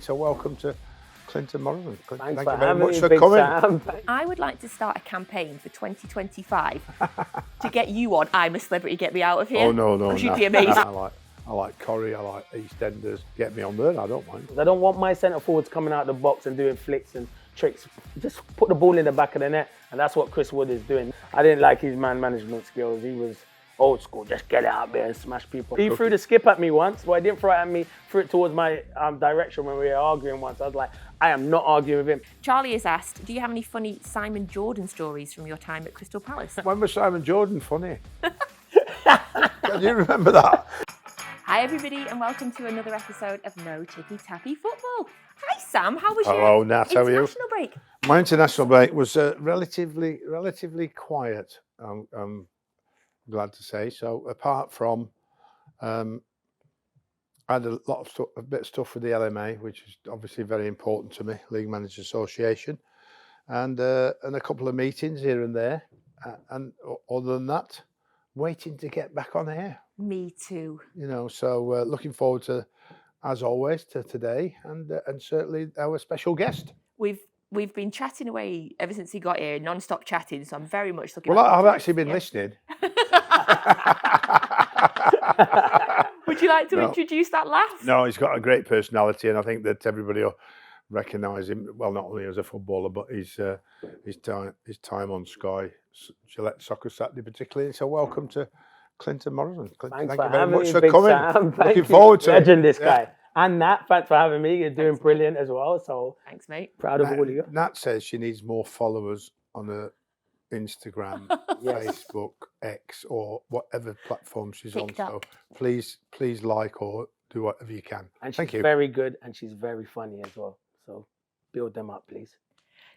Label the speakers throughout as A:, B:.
A: So welcome to Clinton Morrison.
B: Thank
A: you very much for coming.
C: I would like to start a campaign for 2025 to get you on I'm a Celebrity, Get Me Out of Here.
A: Oh, no.
C: Because you'd be amazing.
A: I like Corrie, I like EastEnders. Get me on there, I don't mind.
B: I don't want my centre forwards coming out the box and doing flicks and tricks. Just put the ball in the back of the net, and that's what Chris Wood is doing. I didn't like his man management skills. He was old school, just get it out there and smash people. He threw the skip at me once, but he didn't throw it at me, threw it towards my direction when we were arguing once. I was like, I am not arguing with him.
C: Charlie has asked, do you have any funny Simon Jordan stories from your time at Crystal Palace?
A: When was Simon Jordan funny? Can you remember that?
C: Hi everybody and welcome to another episode of No Tippy Tappy Football. Hi Sam, how was
A: Hello,
C: your
A: Nat, how are you?
C: international break?
A: My international break was relatively quiet, I'm glad to say. So apart from, I had a lot of stuff, a bit of stuff with the LMA, which is obviously very important to me, League Managers Association, and a couple of meetings here and there. And other than that, waiting to get back on air.
C: Me too.
A: You know, so looking forward to, as always, to today and certainly our special guest.
C: We've been chatting away ever since he got here, non-stop chatting, so I'm very much looking
A: Well,
C: forward
A: I've
C: to
A: actually been
C: yeah.
A: listening.
C: Would you like to introduce that laugh?
A: No, he's got a great personality, and I think that everybody will recognise him. Well, not only as a footballer, but his time on Sky, Gillette Soccer Saturday particularly. So welcome to Clinton Morrison.
B: Thank
A: you very much for
B: Big
A: coming.
B: Sam.
A: Looking forward to
B: Legend,
A: it.
B: this guy. And Nat, thanks for having me. You're doing brilliant as well. So
C: Thanks, mate.
B: proud of all of you.
A: Nat says she needs more followers on her Instagram, Facebook, X, or whatever platform she's
C: TikTok.
A: on. So please like or do whatever you can.
B: And
A: Thank
B: she's
A: you.
B: very good and she's very funny as well. So build them up, please.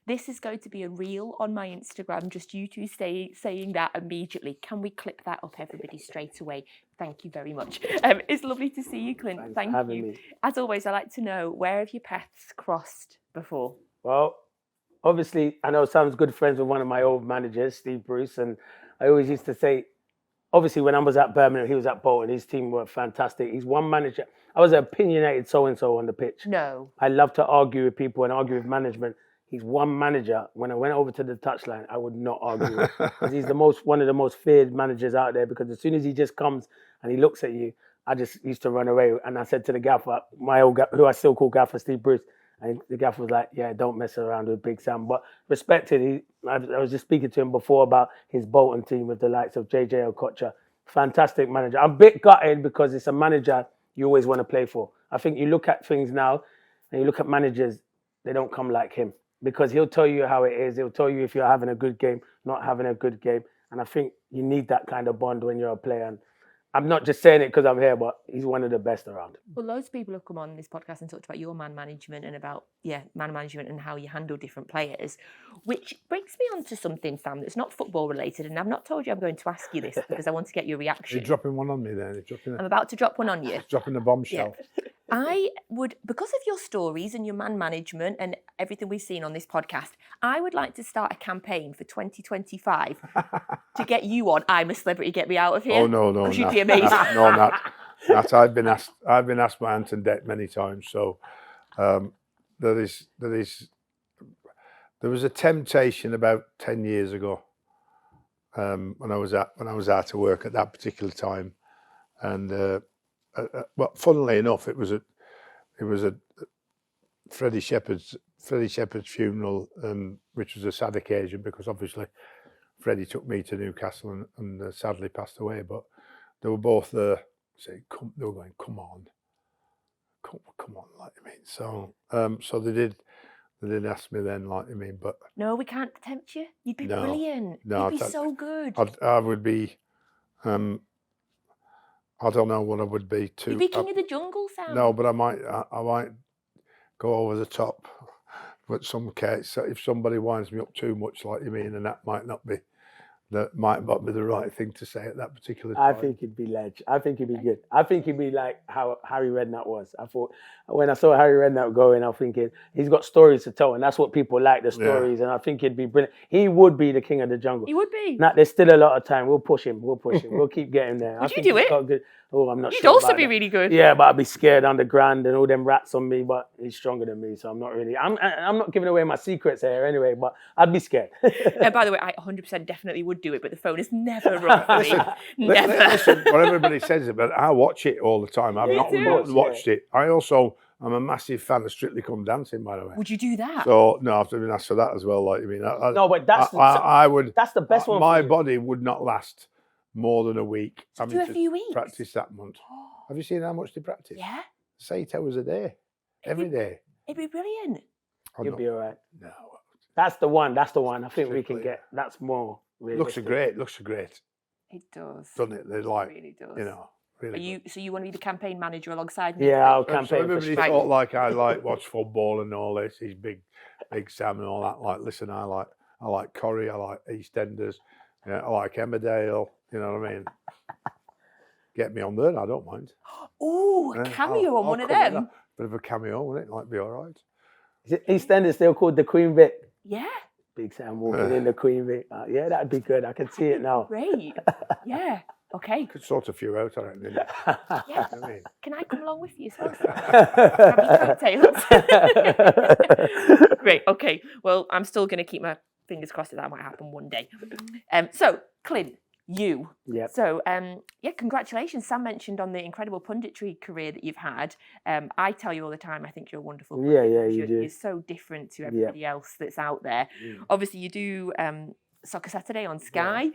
C: This is going to be a reel on my Instagram, just you two saying that immediately. Can we clip that up, everybody, straight away? Thank you very much. It's lovely to see you, Clint.
B: Thanks
C: Thank
B: for having
C: you.
B: me.
C: As always, I like to know, where have your paths crossed before?
B: Well, obviously, I know Sam's good friends with one of my old managers, Steve Bruce, and I always used to say, obviously, when I was at Birmingham, he was at Bolton, his team were fantastic. He's one manager. I was an opinionated so-and-so on the pitch.
C: No.
B: I love to argue with people and argue with management. He's one manager. When I went over to the touchline, I would not argue with him. 'Cause he's one of the most feared managers out there, because as soon as he just comes and he looks at you, I just used to run away. And I said to the gaffer, who I still call gaffer, Steve Bruce, and the gaffer was like, yeah, don't mess around with Big Sam. But respected, I was just speaking to him before about his Bolton team with the likes of JJ Okocha. Fantastic manager. I'm a bit gutted because it's a manager you always want to play for. I think you look at things now and you look at managers, they don't come like him, because he'll tell you how it is. He'll tell you if you're having a good game, not having a good game. And I think you need that kind of bond when you're a player. And I'm not just saying it because I'm here, but he's one of the best around.
C: Well, loads of people have come on this podcast and talked about your man management and about, man management and how you handle different players, which brings me on to something, Sam, that's not football related. And I've not told you I'm going to ask you this because I want to get your reaction.
A: You're dropping one on me then.
C: I'm about to drop one on you.
A: Dropping a bombshell.
C: Yeah. I would, because of your stories and your man management and everything we've seen on this podcast, I would like to start a campaign for 2025 to get you on I'm a Celebrity, Get Me Out of Here.
A: Oh, no.
C: Because you'd be amazing.
A: Nat, I've been asked by Anton Deck many times. So there was a temptation about 10 years ago when I was out of work at that particular time, and well, funnily enough, it was a Freddie Shepherd's funeral, which was a sad occasion because obviously Freddie took me to Newcastle and sadly passed away. But they were both there, they were going, come on, like I mean. So they did ask me then, like I mean, but
C: no, we can't tempt you. You'd be brilliant.
A: No,
C: you'd be so good.
A: I would be. I don't know what I would be too.
C: You'd be king of the jungle, Sam.
A: No, but I might go over the top. But some case, if somebody winds me up too much, like you mean, and that might not be the right thing to say at that particular time.
B: I think he'd be ledge. I think he'd be good. I think he'd be like how Harry Redknapp was. I thought when I saw Harry Redknapp going, I'm thinking he's got stories to tell, and that's what people like, the stories. Yeah. And I think he'd be brilliant. He would be the king of the jungle.
C: He would be.
B: Now, there's still a lot of time. We'll push him. We'll keep getting there.
C: Would you do it?
B: Oh, I'm not
C: He'd
B: sure.
C: also
B: about
C: be
B: that.
C: really good.
B: Yeah, but I'd be scared on the ground and all them rats on me. But he's stronger than me, so I'm not really. I'm not giving away my secrets here anyway. But I'd be scared.
C: And by the way, I 100% definitely would do it, but the phone is never rung for me. Never.
A: Listen, what everybody says about it, I watch it all the time. I've
B: Yeah,
A: not
C: too.
A: watched it. I'm a massive fan of Strictly Come Dancing, by the way.
C: Would you do that?
A: So no, I've been asked for that as well. Like, I mean,
B: No, but that's
A: I would.
B: that's the best one.
A: My
B: for you.
A: body would not last more than a week.
C: So do a few weeks.
A: Practice that month. Have you seen how much they practice?
C: Yeah.
A: It's 8 hours a day, every day.
C: It'd be brilliant.
B: You'll be all right.
A: No,
B: That's the one. That's the one. I think we can
A: Strictly.
B: get. That's more.
A: looks
B: realistic.
A: great. Looks great,
C: It does.
A: doesn't it? They're like,
C: It really does.
A: you know, really.
C: Are
A: good.
C: you? So you want to be the campaign manager alongside me?
B: Yeah, I'll
A: So
B: campaign for
A: everybody
B: strike.
A: thought like I like watch football and all this. He's big Sam and all that. Like, listen, I like Corrie. I like EastEnders. Yeah, I like Emmerdale. You know what I mean? Get me on there. I don't mind.
C: Oh, a
A: Yeah,
C: cameo on
A: I'll
C: one of
A: come in.
C: them.
A: Bit of a cameo, wouldn't it? Like, be all right.
B: Is it EastEnders still called the Queen Vic?
C: Yeah.
B: Big Sam walking in the Queen Vic. Yeah, that'd be good. I can see it now.
C: Great. Yeah. Okay.
A: Could sort a few out, I reckon. Didn't it?
C: Yeah.
A: You know what I mean?
C: Can I come along with you as well? Cocktails. Great. Okay. Well, I'm still going to keep my fingers crossed that that might happen one day. So, Clint, you.
B: Yep.
C: So, yeah, congratulations. Sam mentioned on the incredible punditry career that you've had. I tell you all the time, I think you're a wonderful.
B: Yeah, yeah,
C: pundit.
B: you do.
C: You're so different to everybody else that's out there. Obviously, you do Soccer Saturday on Sky.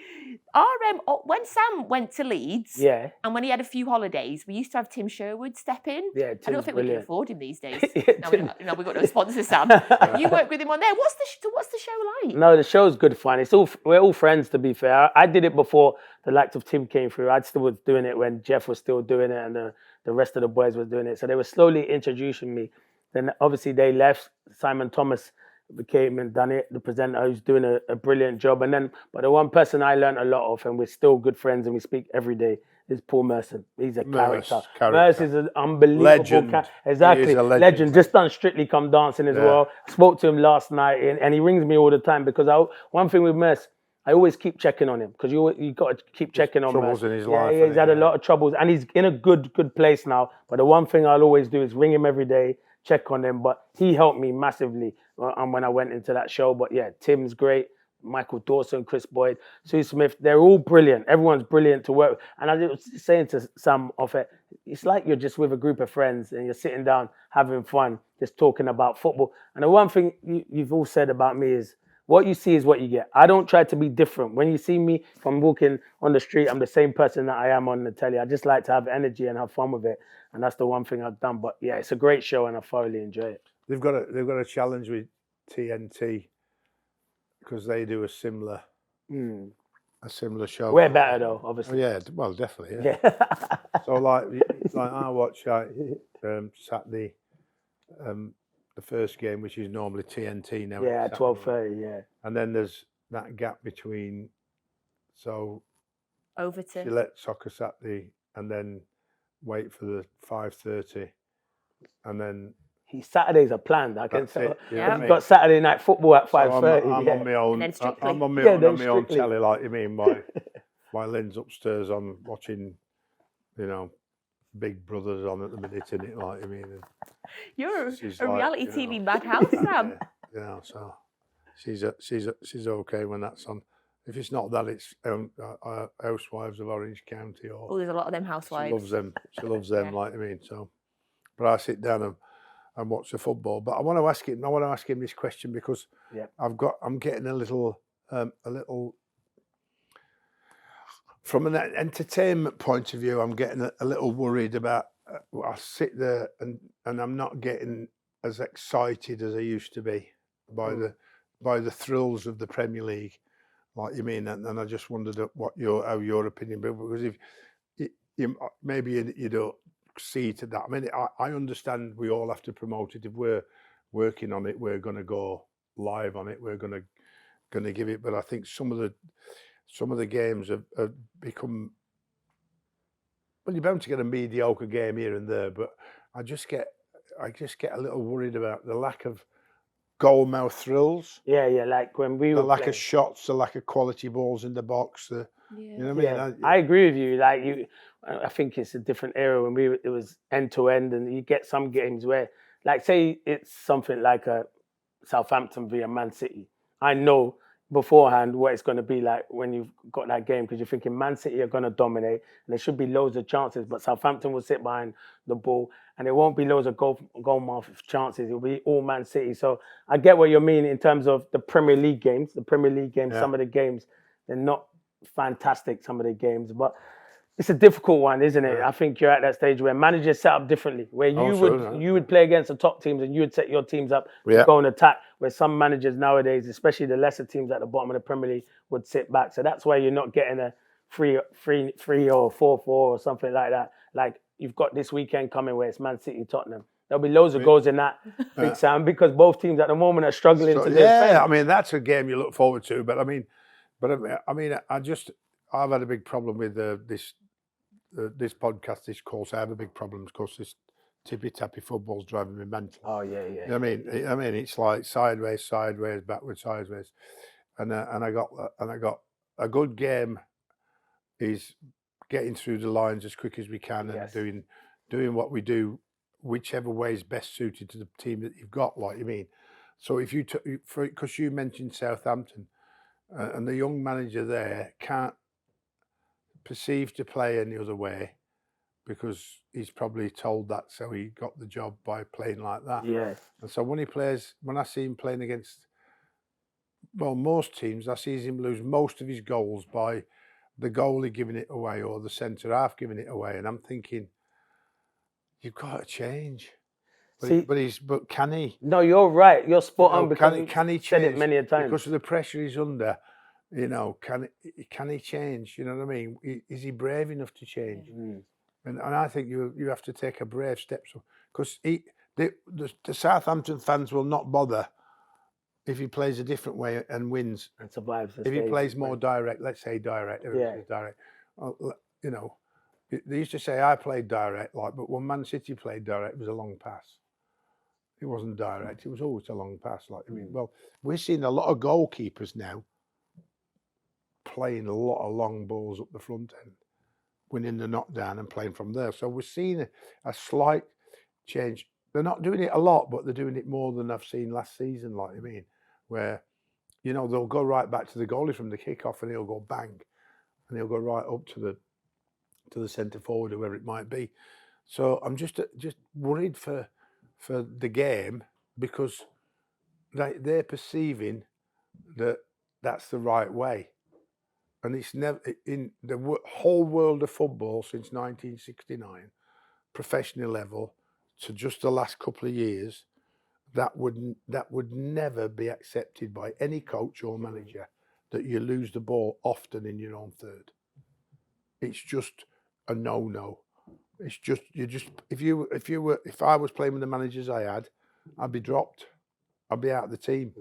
C: When Sam went to Leeds,
B: Yeah.
C: and when he had a few holidays, we used to have Tim Sherwood step in.
B: Yeah,
C: I don't
B: Tim's
C: think we can
B: brilliant.
C: afford him these days.
B: Tim-
C: No, we've got no sponsors, Sam. You work with him on there. What's the show like?
B: No, the show's good fun. We're all friends, to be fair. I did it before the likes of Tim came through. I still was doing it when Jeff was still doing it and the rest of the boys was doing it. So they were slowly introducing me. Then obviously they left. Simon Thomas became and done it, the presenter who's doing a brilliant job. And then, but the one person I learned a lot of, and we're still good friends and we speak every day, is Paul Merson. He's a character. Merson is an unbelievable
A: Legend.
B: Exactly.
A: He is a
B: legend. Just done Strictly Come Dancing as well. Spoke to him last night and he rings me all the time because one thing with Merce, I always keep checking on him because you got to keep checking on
A: troubles
B: Merce.
A: in his life.
B: Yeah, he's had a lot of troubles and he's in a good place now. But the one thing I'll always do is ring him every day, check on him. But he helped me massively when I went into that show. But yeah, Tim's great. Michael Dawson, Chris Boyd, Sue Smith, they're all brilliant. Everyone's brilliant to work with. And I was saying to Sam off it, it's like you're just with a group of friends and you're sitting down having fun, just talking about football. And the one thing you've all said about me is, what you see is what you get. I don't try to be different. When you see me, if I'm walking on the street, I'm the same person that I am on the telly. I just like to have energy and have fun with it. And that's the one thing I've done. But yeah, it's a great show and I thoroughly enjoy it.
A: They've got a challenge with TNT because they do a similar show.
B: We're better though, obviously.
A: Oh, yeah, well, definitely. Yeah.
B: Yeah.
A: So like I watch Saturday, the first game, which is normally TNT now.
B: Yeah,
A: it's
B: 12:30. Yeah.
A: And then there's that gap between. So
C: Over to.
A: you let Soccer Saturday and then wait for the 5:30, and then.
B: Saturdays are planned. I can
A: That's
B: say.
A: it, you know
C: Yeah.
A: what I
B: We've got Saturday night football at
A: So
B: 5:30.
A: I'm on my own.
C: And then Strictly.
A: I'm on my
B: Yeah,
A: own,
B: then
A: on my own
B: Strictly.
A: telly, like you mean. My Lynn's upstairs on watching, Big Brother's on at the minute, in it, like you mean. And
C: You're
A: she's
C: a
A: like,
C: reality TV madhouse, Sam.
A: So she's okay when that's on. If it's not that, it's Housewives of Orange County, or
C: Oh, there's a lot of them
A: she
C: housewives.
A: loves them. She loves them,
C: Yeah.
A: like I mean. So, but I sit down and watch the football. But I want to ask him this question because
B: Yeah.
A: I'm getting a little from an entertainment point of view. I'm getting a little worried about. I sit there and I'm not getting as excited as I used to be by the thrills of the Premier League, like you mean. And I just wondered how your opinion, because if you don't see to that. I mean, I understand we all have to promote it. If we're working on it, we're going to go live on it. We're going to give it. But I think some of the games have become. Well, you're bound to get a mediocre game here and there, but I just get a little worried about the lack of goal mouth thrills.
B: Yeah, like when we
A: The
B: were
A: lack
B: playing.
A: of shots, the lack of quality balls in the box.
C: Yeah.
A: You know what I mean?
B: I agree with you. Like I think it's a different era when it was end to end, and you get some games where, like, say it's something like a Southampton via Man City. I know beforehand what it's going to be like when you've got that game, because you're thinking Man City are going to dominate and there should be loads of chances, but Southampton will sit behind the ball and there won't be loads of goal mouth chances. It'll be all Man City. So I get what you mean in terms of the Premier League games. Some of the games, they're not fantastic, some of the games, but it's a difficult one, isn't it?
A: Yeah.
B: I think you're at that stage where managers set up differently, where you would play against the top teams and you would set your teams up to go and attack, where some managers nowadays, especially the lesser teams at the bottom of the Premier League, would sit back. So that's why you're not getting a 3-3 or 4-4 or something like that. Like you've got this weekend coming where it's Man City, Tottenham. There'll be loads of goals in that, Big Sam, because both teams at the moment are struggling to defend.
A: Yeah, I mean, that's a game you look forward to. But I've had a big problem with this podcast, this course. I have a big problem because this tippy tappy football's driving me mental.
B: Oh yeah.
A: You know I mean, it's like sideways, backwards, sideways, and I got a good game is getting through the lines as quick as we can and doing what we do, whichever way is best suited to the team that you've got. Like you mean, so if because you mentioned Southampton, and the young manager there can't perceive to play any other way because he's probably told that, so he got the job by playing like that.
B: Yeah.
A: And so when I see him playing against, most teams, I see him lose most of his goals by the goalie giving it away or the centre half giving it away. And I'm thinking, you've got to change. But can he?
B: No, you're right. You're spot on, because
A: can he change?
B: Said it many a time.
A: Because of the pressure he's under. You know, can he change? You know what I mean? Is he brave enough to change?
B: Mm.
A: And I think you have to take a brave step. Because the Southampton fans will not bother if he plays a different way and wins
B: and survives.
A: If he plays more direct, let's say direct, direct. You know, they used to say I played direct, but when Man City played direct, it was a long pass. It wasn't direct; it was always a long pass. Well, we're seeing a lot of goalkeepers now playing a lot of long balls up the front end, winning the knockdown and playing from there. So we're seeing a slight change. They're not doing it a lot, but they're doing it more than I've seen last season, where, they'll go right back to the goalie from the kickoff and he'll go bang, and he'll go right up to the centre forward, whoever it might be. So I'm just worried for the game, because they're perceiving that that's the right way. And it's never in the whole world of football since 1969, professional level to just the last couple of years, that would never be accepted by any coach or manager, that you lose the ball often in your own third. It's just a no. It's just if I was playing with the managers I had, I'd be dropped. I'd be out of the team.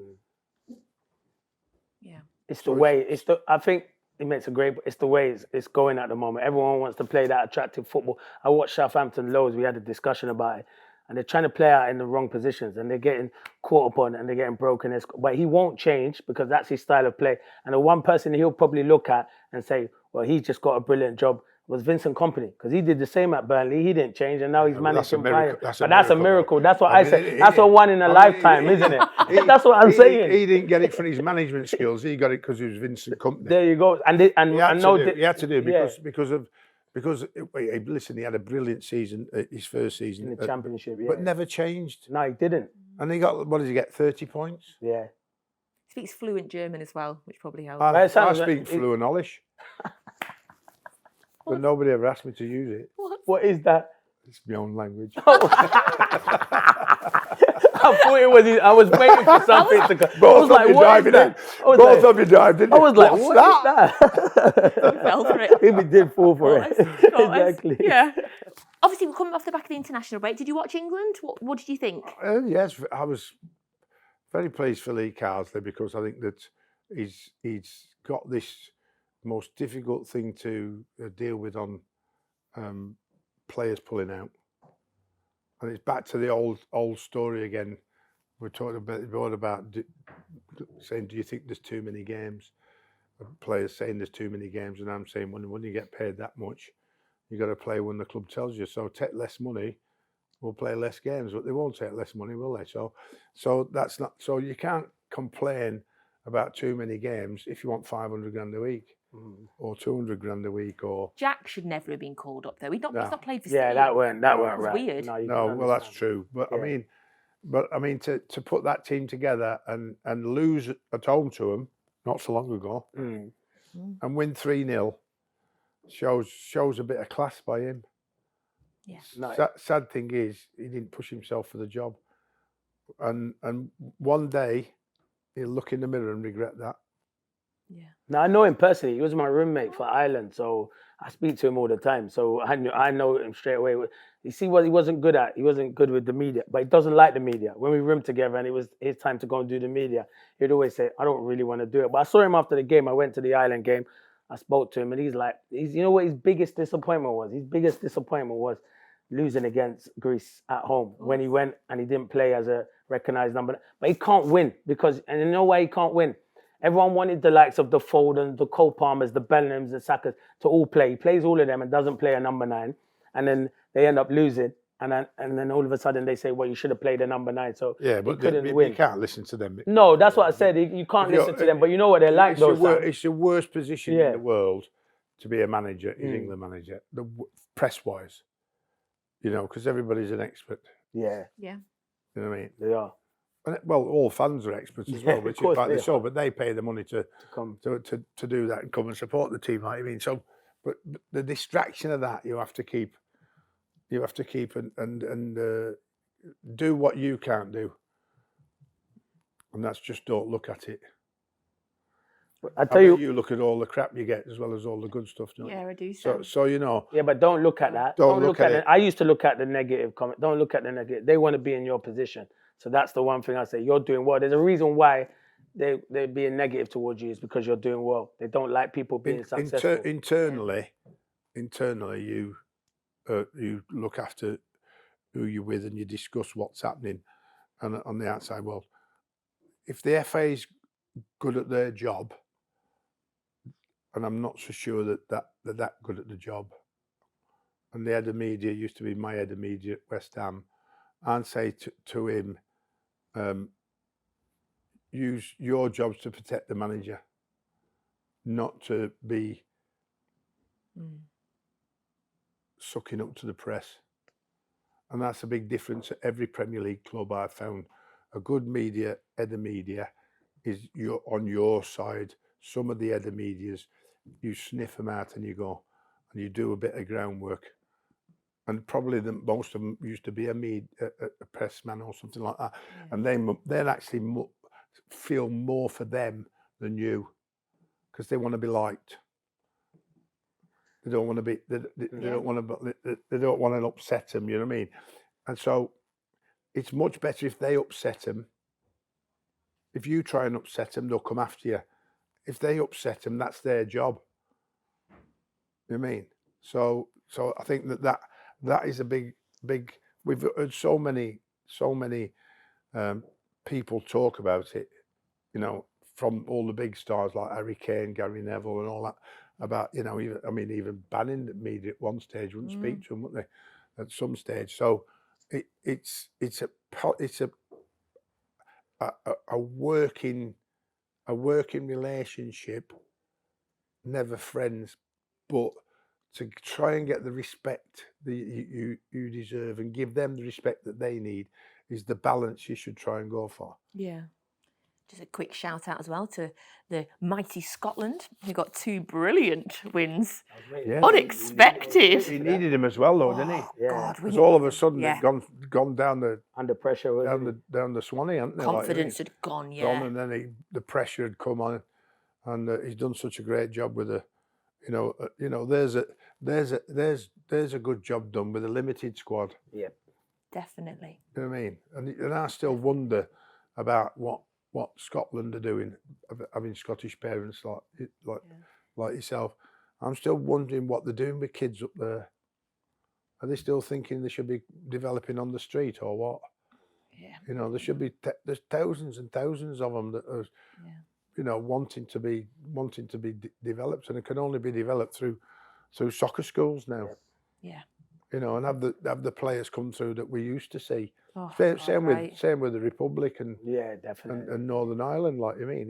C: Yeah.
B: I think it makes it's the way it's going at the moment. Everyone wants to play that attractive football. I watched Southampton loads. We had a discussion about it. And they're trying to play out in the wrong positions, and they're getting caught upon, and they're getting broken. But he won't change, because that's his style of play. And the one person he'll probably look at and say, well, he's just got a brilliant job, was Vincent Kompany, because he did the same at Burnley. He didn't change, and now he's managing Bayern. But that's a miracle. That's what I say. That's a one in a lifetime, isn't it? That's what I'm saying.
A: He didn't get it for his management skills. He got it because he was Vincent Kompany.
B: There you go. And
A: he had to do because listen, he had a brilliant season, his first season
B: in the Championship,
A: but never changed.
B: No, he didn't.
A: And he got, what did he get? 30 points.
B: Yeah.
C: He speaks fluent German as well, which probably helps.
A: I speak fluent Polish. But nobody ever asked me to use it.
B: What is that?
A: It's my own language.
B: I thought it was. I was waiting for something to come.
A: Both of you dived in. Both of you dived in.
B: I was like, what's that?
C: He fell for it.
B: Maybe did fall for it. Exactly.
C: Yeah. Obviously, we're coming off the back of the international break. Did you watch England? What did you think?
A: Yes, I was very pleased for Lee Carsley, because I think that he's got this most difficult thing to deal with on players pulling out. And it's back to the old story again. We're talking about saying, do you think there's too many games? players saying there's too many games, and I'm saying when you get paid that much, you got to play when the club tells you. So take less money, we'll play less games, but they won't take less money, will they? So that's not. So you can't complain about too many games if you want 500 grand a week or 200 grand a week. Or
C: Jack should never have been called up though. He's not played for City.
B: Yeah, that weren't
C: That's
B: right.
C: weird.
A: No, well that's true. But I mean, to put that team together and lose at home to them not so long ago and win 3-0 shows a bit of class by him.
C: Yeah.
A: Sad thing is he didn't push himself for the job, and one day he'll look in the mirror and regret that.
B: Yeah. Now I know him personally. He was my roommate for Ireland, so I speak to him all the time. So I know him straight away. You see what he wasn't good at? He wasn't good with the media, but he doesn't like the media. When we roomed together and it was his time to go and do the media, he'd always say, I don't really want to do it. But I saw him after the game. I went to the Ireland game. I spoke to him and he's like, you know what his biggest disappointment was? His biggest disappointment was losing against Greece at home when he went and he didn't play as a recognised number. But he can't win and you know why he can't win? Everyone wanted the likes of the Fodens, the Cole Palmers, the Bellinghams, the Sakas to all play. He plays all of them and doesn't play a number 9. And then they end up losing. And then all of a sudden they say, well, you should have played a number 9. So
A: yeah, but
B: he couldn't win.
A: You can't listen to them.
B: No, that's what I said. You can't listen to them. But you know what they're like, though, Sam.
A: It's the worst position in the world to be a manager, is England manager, press-wise. You know, because everybody's an expert.
B: Yeah.
C: Yeah.
A: You know what I mean?
B: They are.
A: Well, all fans are experts as well, which is part of the show. But they pay the money to do that and come and support the team. Like I mean, so but the distraction of that you have to keep. You have to keep and do what you can't do, and that's just don't look at it. I tell you look at all the crap you get as well as all the good stuff. Don't you?
C: I do.
A: So you know.
B: Yeah, but don't look at that. Don't look at it. I used to look at the negative comment. Don't look at the negative. They want to be in your position. So that's the one thing I say. You're doing well. There's a reason why they're being negative towards you is because you're doing well. They don't like people being successful.
A: Internally, you look after who you're with and you discuss what's happening on the outside world. If the FA's good at their job, and I'm not so sure that they're that good at the job, and the head of media used to be my head of media at West Ham, I'd say to him, use your jobs to protect the manager, not to be sucking up to the press. And that's a big difference at every Premier League club I've found. A good head of media is on your side. Some of the head of medias, you sniff them out and you go, and you do a bit of groundwork. And probably most of them used to be a press man or something like that. And they'll actually feel more for them than you, because they want to be liked. They don't want to be. They don't want to. They don't want to upset them. You know what I mean? And so, it's much better if they upset them. If you try and upset them, they'll come after you. If they upset them, that's their job. You know what I mean? So I think that is a big. We've heard so many people talk about it. You know, from all the big stars like Harry Kane, Gary Neville, and all that. About, you know, even banning the media at one stage, wouldn't speak to them, wouldn't they? At some stage, so it's a working relationship, never friends, but to try and get the respect that you deserve and give them the respect that they need is the balance you should try and go for.
C: Yeah. Just a quick shout out as well to the mighty Scotland, who got 2 brilliant wins. Yeah. Unexpected.
A: He needed him as well, though, didn't he?
C: Yeah.
A: Because all of a sudden they'd gone down the
B: under pressure,
A: down the Swanee, hadn't they?
C: Confidence had gone,
A: and then the pressure had come on, and he's done such a great job with there's a good job done with a limited squad.
B: Yeah,
C: definitely.
A: You know what I mean? And I still wonder about what Scotland are doing, having Scottish parents like yourself. I'm still wondering what they're doing with kids up there. Are they still thinking they should be developing on the street or what?
C: Yeah.
A: You know, there should be there's thousands and thousands of them that are wanting to be developed, and it can only be developed through soccer schools now.
C: Yeah.
A: And have the players come through that we used to see.
C: Oh,
A: Same
C: right.
A: with the Republic and
B: definitely.
A: and Northern Ireland. Like I mean,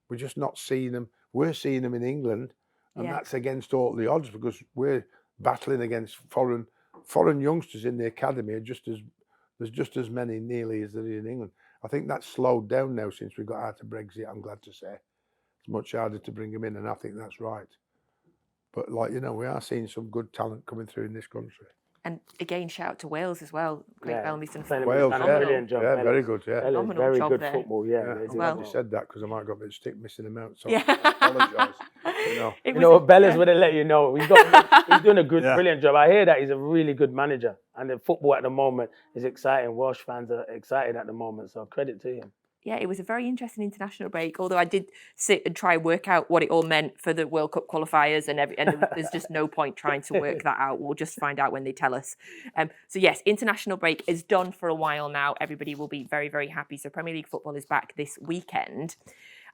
A: we're just not seeing them. We're seeing them in England, and that's against all the odds because we're battling against foreign youngsters in the academy. There's just as many nearly as there is in England. I think that's slowed down now since we got out of Brexit. I'm glad to say it's much harder to bring them in, and I think that's right. But we are seeing some good talent coming through in this country.
C: And again, shout out to Wales as well. Craig Bellamy's done
A: Wales,
B: brilliant job.
A: Yeah, very good. Yeah,
B: very
C: job
B: good
C: there.
B: football.
A: I'm glad you said that because I might have got a bit of stick missing him out. So
C: Yeah.
A: I apologise.
B: Bella's would have let you know. He's doing a brilliant job. I hear that he's a really good manager, and the football at the moment is exciting. Welsh fans are excited at the moment, so credit to him.
C: Yeah, it was a very interesting international break. Although I did sit and try and work out what it all meant for the World Cup qualifiers, and there's just no point trying to work that out. We'll just find out when they tell us. So yes, international break is done for a while now. Everybody will be very, very happy. So Premier League football is back this weekend.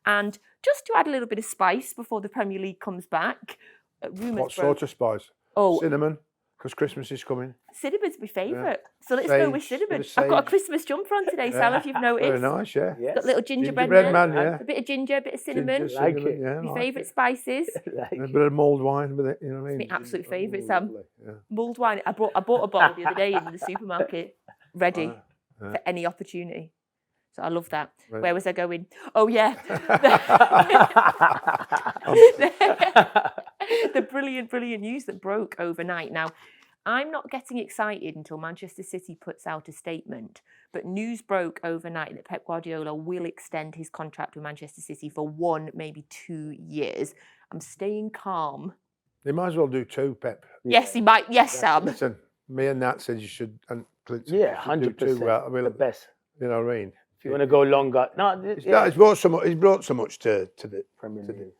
C: And just to add a little bit of spice before the Premier League comes back, rumours.
A: What sort of spice?
C: Oh,
A: cinnamon, because Christmas is coming.
C: Cinnamon's my favourite. So let's go with cinnamon. I've got a Christmas jumper on today, Sal, if you've noticed.
A: Very nice, yeah.
C: Got a little gingerbread
A: man, yeah.
C: A bit of ginger, a bit of cinnamon.
A: Like it. Yeah,
C: My favourite spices.
A: A bit of mulled wine with it, you know what I mean?
C: It's my absolute favourite, Sam.
A: Yeah.
C: Mulled wine. I bought a bottle the other day in the supermarket, ready for any opportunity. So I love that. Right. Where was I going? Oh, yeah. The brilliant news that broke overnight. Now, I'm not getting excited until Manchester City puts out a statement, but news broke overnight that Pep Guardiola will extend his contract with Manchester City for 1, maybe 2 years. I'm staying calm.
A: They might as well do 2, Pep.
C: Yes, he might. Yes, Sam.
A: Listen, me and Nat said you should, and Clinton,
B: 100%.
A: Do 2.
B: The best.
A: You know what I mean?
B: If you want to go longer,
A: he's brought so much to the
B: Premier League,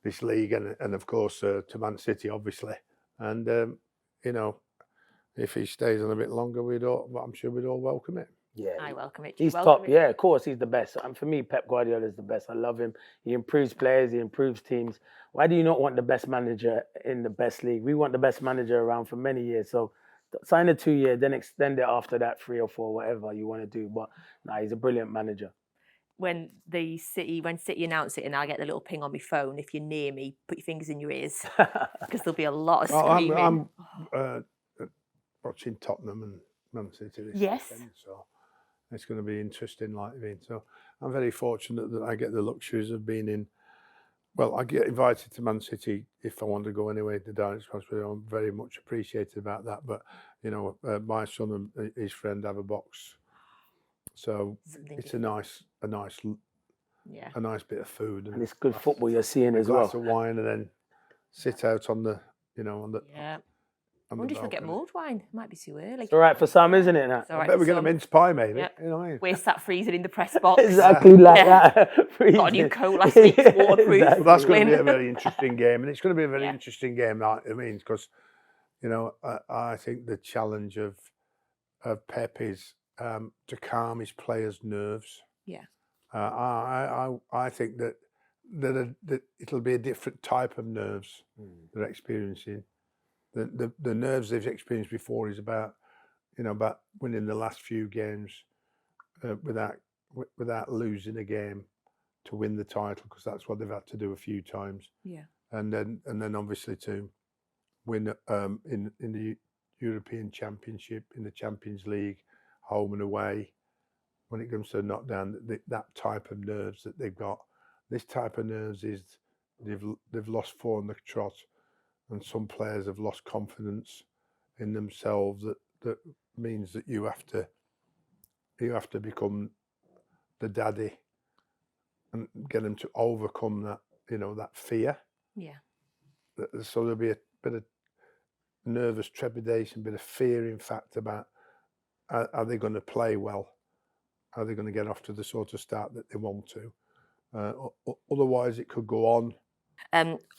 A: this league, and of course to Man City, obviously, and. If he stays on a bit longer, I'm sure we'd all welcome it.
C: Yeah, I welcome it.
B: He's top. Yeah, of course, he's the best. And for me, Pep Guardiola is the best. I love him. He improves players. He improves teams. Why do you not want the best manager in the best league? We want the best manager around for many years. So sign a 2-year, then extend it after that 3 or 4, whatever you want to do. But he's a brilliant manager. When
C: City announce it, and I get the little ping on my phone, if you're near me, put your fingers in your ears because there'll be a lot of screaming.
A: I'm watching Tottenham and Man City this weekend, so it's going to be interesting. So I'm very fortunate that I get the luxuries of being in. Well, I get invited to Man City if I want to go anyway. The direct transfer, I'm very much appreciated about that. But my son and his friend have a box. So it's a nice bit of food,
B: and it's good football you're seeing as well.
A: A glass of wine, and then sit out on the.
C: Yeah. I wonder if we'll get mulled wine. It might be too early.
B: It's all right for some, isn't it?
C: It's all right
A: I bet we're going to mince pie, maybe.
C: Yeah.
A: You know what I mean?
C: We're sat freezing in the press box.
B: Exactly like that.
C: Got a new coat last week, it's waterproof.
A: Well, that's going to be a very interesting game, and it's going to be a very interesting game. I mean, because I think the challenge of Pep is to calm his players' nerves.
C: Yeah.
A: I think that it'll be a different type of nerves they're experiencing. The nerves they've experienced before is about winning the last few games without losing a game to win the title, because that's what they've had to do a few times.
C: Yeah.
A: And then obviously to win in the European Championship, in the Champions League, home and away. When it comes to knock down that type of nerves that they've got, this type of nerves is they've lost 4 on the trot, and some players have lost confidence in themselves. That means that you have to become the daddy and get them to overcome that that fear.
C: Yeah.
A: So there'll be a bit of nervous trepidation, bit of fear, in fact, about are they going to play well? Are they going to get off to the sort of start that they want to? Otherwise, it could go on.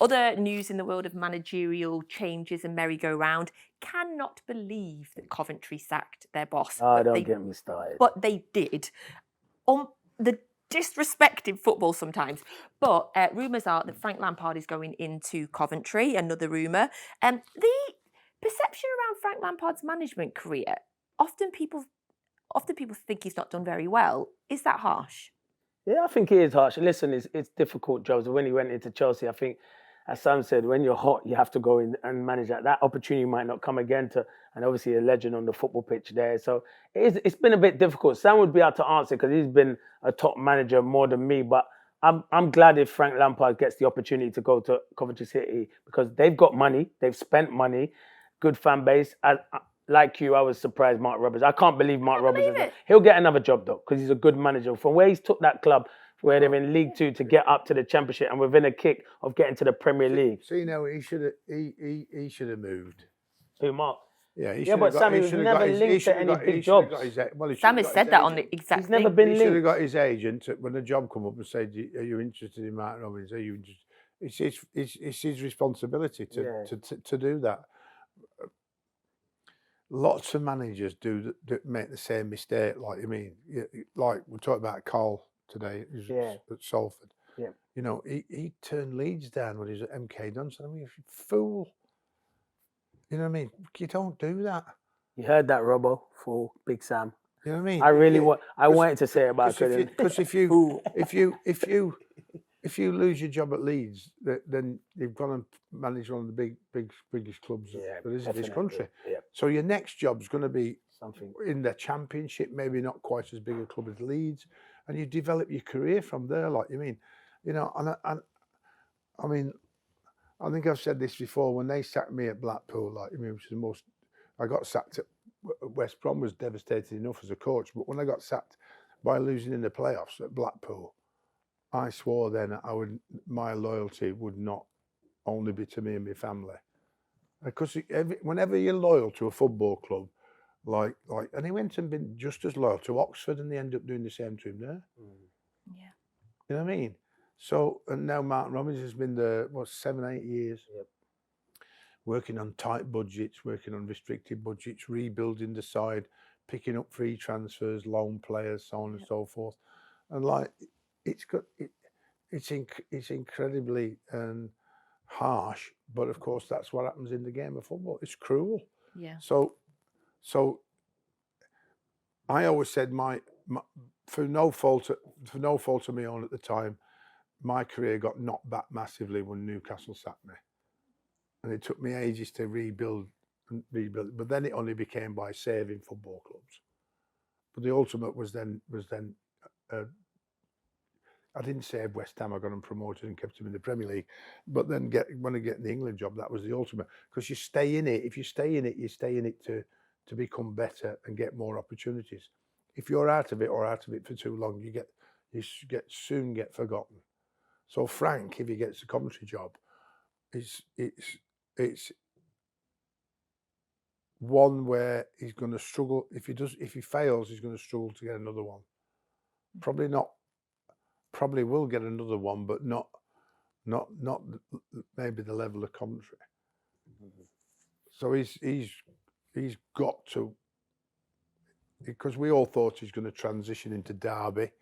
C: Other news in the world of managerial changes and merry-go-round. Cannot believe that Coventry sacked their boss.
B: Oh, don't get me started.
C: But they did. On the disrespecting football sometimes. But rumours are that Frank Lampard is going into Coventry, another rumour. The perception around Frank Lampard's management career, often people think he's not done very well. Is that harsh?
B: Yeah, I think it is harsh. Listen, it's difficult jobs. When he went into Chelsea, I think, as Sam said, when you're hot, you have to go in and manage that. That opportunity might not come again and obviously a legend on the football pitch there. So it's been a bit difficult. Sam would be able to answer because he's been a top manager more than me. But I'm glad if Frank Lampard gets the opportunity to go to Coventry City because they've got money, they've spent money, good fan base. Like you, I was surprised Mark Roberts. I can't believe Mark Roberts. He'll get another job though, because he's a good manager. From where he's took that club, where they're in League Two to get up to the Championship, and within a kick of getting to the Premier League.
A: So he should have moved.
B: Who, Mark?
A: Yeah,
B: but Sam, he was never linked to any big jobs.
C: Sam has said that on the exact
B: He's never been linked.
A: He should have got his agent when the job come up and said, "Are you interested in Mark Robbins? Are you interested?" It's his responsibility to do that. Lots of managers do make the same mistake. Like like we talked about Carl today, who's at Salford.
B: Yeah.
A: You know, he turned Leeds down when he was at MK Dons. I mean, you fool. You know what I mean? You don't do that.
B: You heard that, Robbo, fool, Big Sam.
A: You know what I mean?
B: I really wanted to say it, but I couldn't.
A: Because if you lose your job at Leeds, then you've gone and managed one of the biggest clubs there is in this country.
B: Yeah.
A: So your next job's going to be
B: something
A: in the Championship, maybe not quite as big a club as Leeds, and you develop your career from there. Like you mean, you know, and I mean, I think I've said this before. When they sacked me at Blackpool, like I mean, which is the most, I got sacked at West Brom was devastating enough as a coach, but when I got sacked by losing in the playoffs at Blackpool, I swore then my loyalty would not only be to me and my family, because whenever you're loyal to a football club, like, and he went and been just as loyal to Oxford, and they end up doing the same to him there.
C: Yeah,
A: you know what I mean. So and now Mark Robbins has been there 7-8 years, working on tight budgets, working on restricted budgets, rebuilding the side, picking up free transfers, loan players, so on and so forth, and like. It's incredibly harsh, but of course that's what happens in the game of football. It's cruel.
C: Yeah.
A: So I always said for no fault of my own at the time, my career got knocked back massively when Newcastle sacked me, and it took me ages to rebuild. But then it only became by saving football clubs. But the ultimate was then. I didn't save West Ham. I got them promoted and kept them in the Premier League. But then when I get the England job, that was the ultimate. Because you stay in it. If you stay in it, you stay in it to become better and get more opportunities. If you're out of it for too long, you soon get forgotten. So Frank, if he gets a Coventry job, it's one where he's going to struggle. If he fails, he's going to struggle to get another one. Probably will get another one, but not maybe the level of Coventry. So he's got to, because we all thought he's going to transition into Derby.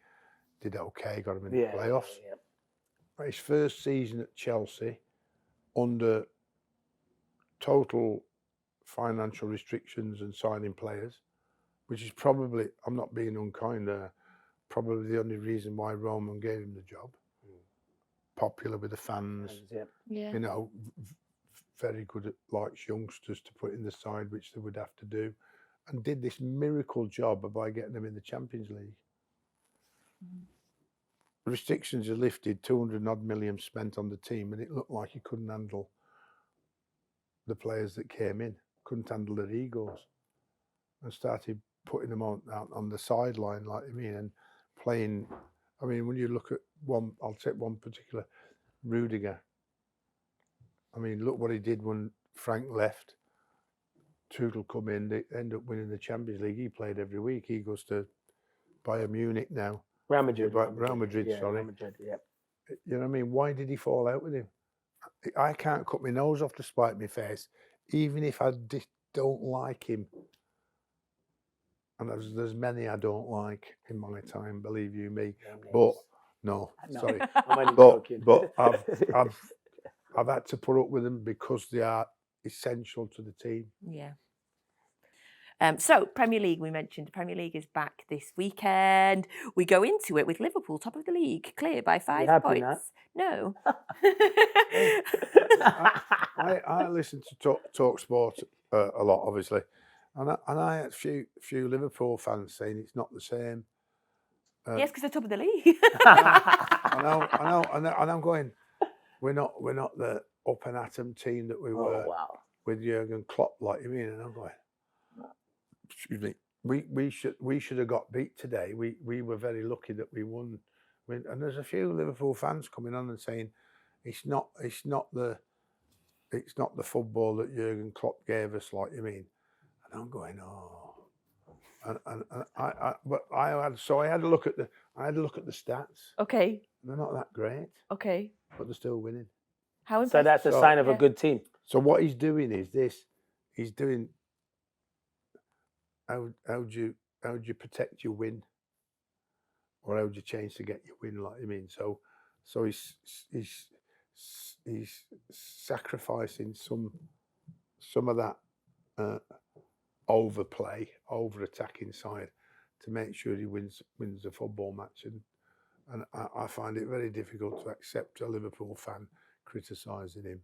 A: Did okay, got him in the playoffs. Yeah. His first season at Chelsea, under total financial restrictions and signing players, which is probably, I'm not being unkind there, probably the only reason why Roman gave him the job. Popular with the fans, you know, very good at youngsters to put in the side, which they would have to do, and did this miracle job by getting them in the Champions League. Restrictions are lifted, 200 odd million spent on the team, and it looked like he couldn't handle the players that came in, couldn't handle their egos, and started putting them on the sideline, like I mean, and playing. I mean, when you look at one, I'll take one particular, Rudiger. I mean, look what he did when Frank left. Tuchel come in, they end up winning the Champions League. He played every week. He goes to Bayern Munich now.
B: Real Madrid,
A: sorry.
B: Real Madrid, yeah.
A: You know what I mean? Why did he fall out with him? I can't cut my nose off to spite my face, even if I don't like him. and there's many I don't like in my time, believe you me.
B: Names.
A: But no,
B: No,
A: sorry.
B: I'm only
A: But
B: joking.
A: I've had to put up with them because they are essential to the team.
C: Yeah. So, Premier League, we mentioned. Premier League is back this weekend. We go into it with Liverpool, top of the league, clear by 5
B: happy
C: points.
B: now?
C: No.
A: I listen to Talk Sport a lot, obviously, and I had a few Liverpool fans saying it's not the same.
C: Yes, because they're top of the league.
A: I know, and I'm going. We're not the up and atom team that we were with Jurgen Klopp, like you mean, and I'm going. Excuse me. We should have got beat today. We were very lucky that we won. And there's a few Liverpool fans coming on and saying it's not the football that Jurgen Klopp gave us, like you mean. And I'm going, oh. And I had a look at the stats.
C: Okay.
A: They're not that great.
C: Okay.
A: But they're still winning.
C: How
B: So that's a sign of a good team.
A: So what he's doing is this. He's doing. How do you protect your win, or how do you change to get your win? Like you mean, so he's sacrificing some of that overplay, over attacking side to make sure he wins the football match, and I find it very difficult to accept a Liverpool fan criticising him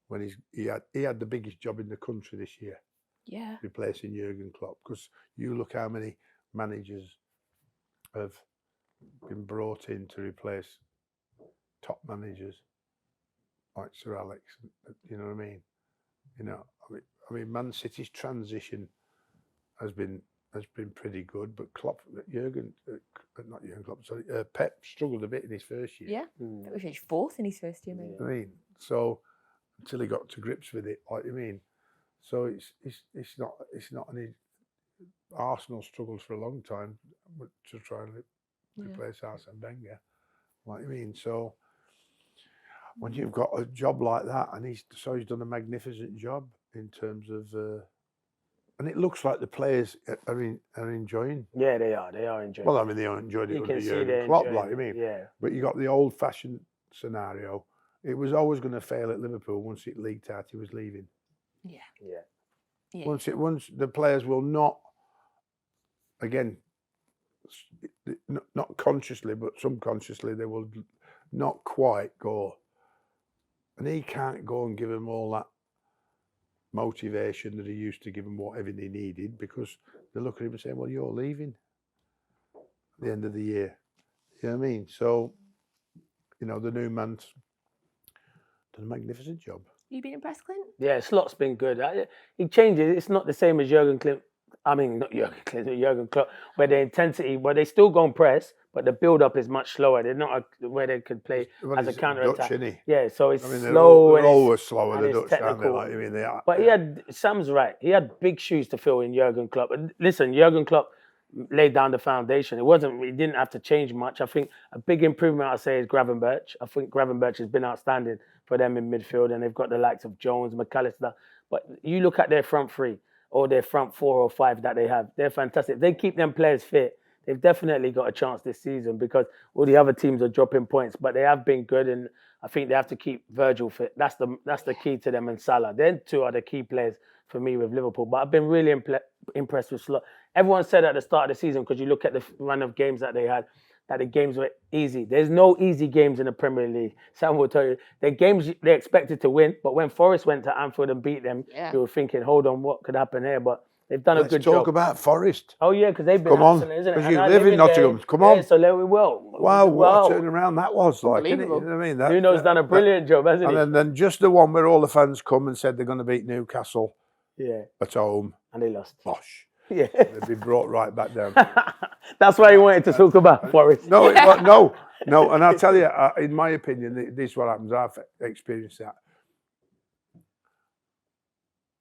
A: when he had the biggest job in the country this year.
C: Yeah.
A: Replacing Jurgen Klopp, because you look how many managers have been brought in to replace top managers like Sir Alex. You know what I mean? You know, I mean, Man City's transition has been pretty good, but Klopp, not Jurgen Klopp, sorry, Pep struggled a bit in his first year.
C: Yeah. He finished fourth in his first year, maybe.
A: I mean, so until he got to grips with it, like you mean. So it's not any. Arsenal struggled for a long time to try and replace Arsene Wenger, like you mean. So when you've got a job like that, and he's done a magnificent job in terms of, and it looks like the players are enjoying.
B: Yeah, they are enjoying.
A: Well, I mean, they enjoyed it
B: You
A: under
B: can see
A: Jurgen
B: they're
A: Klopp,
B: enjoying
A: like you mean.
B: Yeah.
A: But you got the old-fashioned scenario. It was always going to fail at Liverpool once it leaked out he was leaving.
C: Yeah.
B: Yeah.
C: Yeah.
A: Once the players will not, again, not consciously but subconsciously, they will not quite go, and he can't go and give them all that motivation that he used to give them whatever they needed, because they look at him and say, well, you're leaving at the end of the year. You know what I mean? So, you know, the new man's done a magnificent job.
C: You been impressed, Clint?
B: Yeah, Slot's been good. He changes. It's not the same as Jurgen Klimt. I mean, not Jurgen Klimt, Jurgen Klopp, where the intensity, where they still go and press, but the build-up is much slower. They're not where they could play as a counter-attack.
A: Yeah,
B: so it's
A: they're
B: slow.
A: They're always slower, the Dutch, aren't they?
B: technical.
A: Like, I mean, they are.
B: But Sam's right. He had big shoes to fill in Jurgen Klopp. And listen, Jurgen Klopp laid down the foundation. He didn't have to change much. I think a big improvement, I'd say, is Gravenberch. I think Gravenberch has been outstanding for them in midfield, and they've got the likes of Jones, McAllister. But you look at their front three, or their front 4 or 5 that they have, they're fantastic. If they keep them players fit, they've definitely got a chance this season, because all the other teams are dropping points, but they have been good, and I think they have to keep Virgil fit. That's the key to them, and Salah. Them two are the key players for me with Liverpool. But I've been really impressed with Slot. Everyone said at the start of the season, because you look at the run of games that they had, that the games were easy. There's no easy games in the Premier League. Sam will tell you. They're games they expected to win, but when Forest went to Anfield and beat them, you were thinking, hold on, what could happen here? But they've done a good job.
A: Let's talk about Forest.
B: Oh, yeah, because they've been excellent, isn't it?
A: Because you live in Nottingham. Come on.
B: Yeah, so there we will.
A: Wow, what a turnaround that was like. You know what I mean?
B: Nuno's done a brilliant job, hasn't he?
A: And then just the one where all the fans come and said they're going to beat Newcastle at home.
B: And they lost.
A: Bosh.
B: Yeah.
A: They'd be brought right back down.
B: That's why he wanted to talk about Forest.
A: No, and I'll tell you, in my opinion, this is what happens. I've experienced that.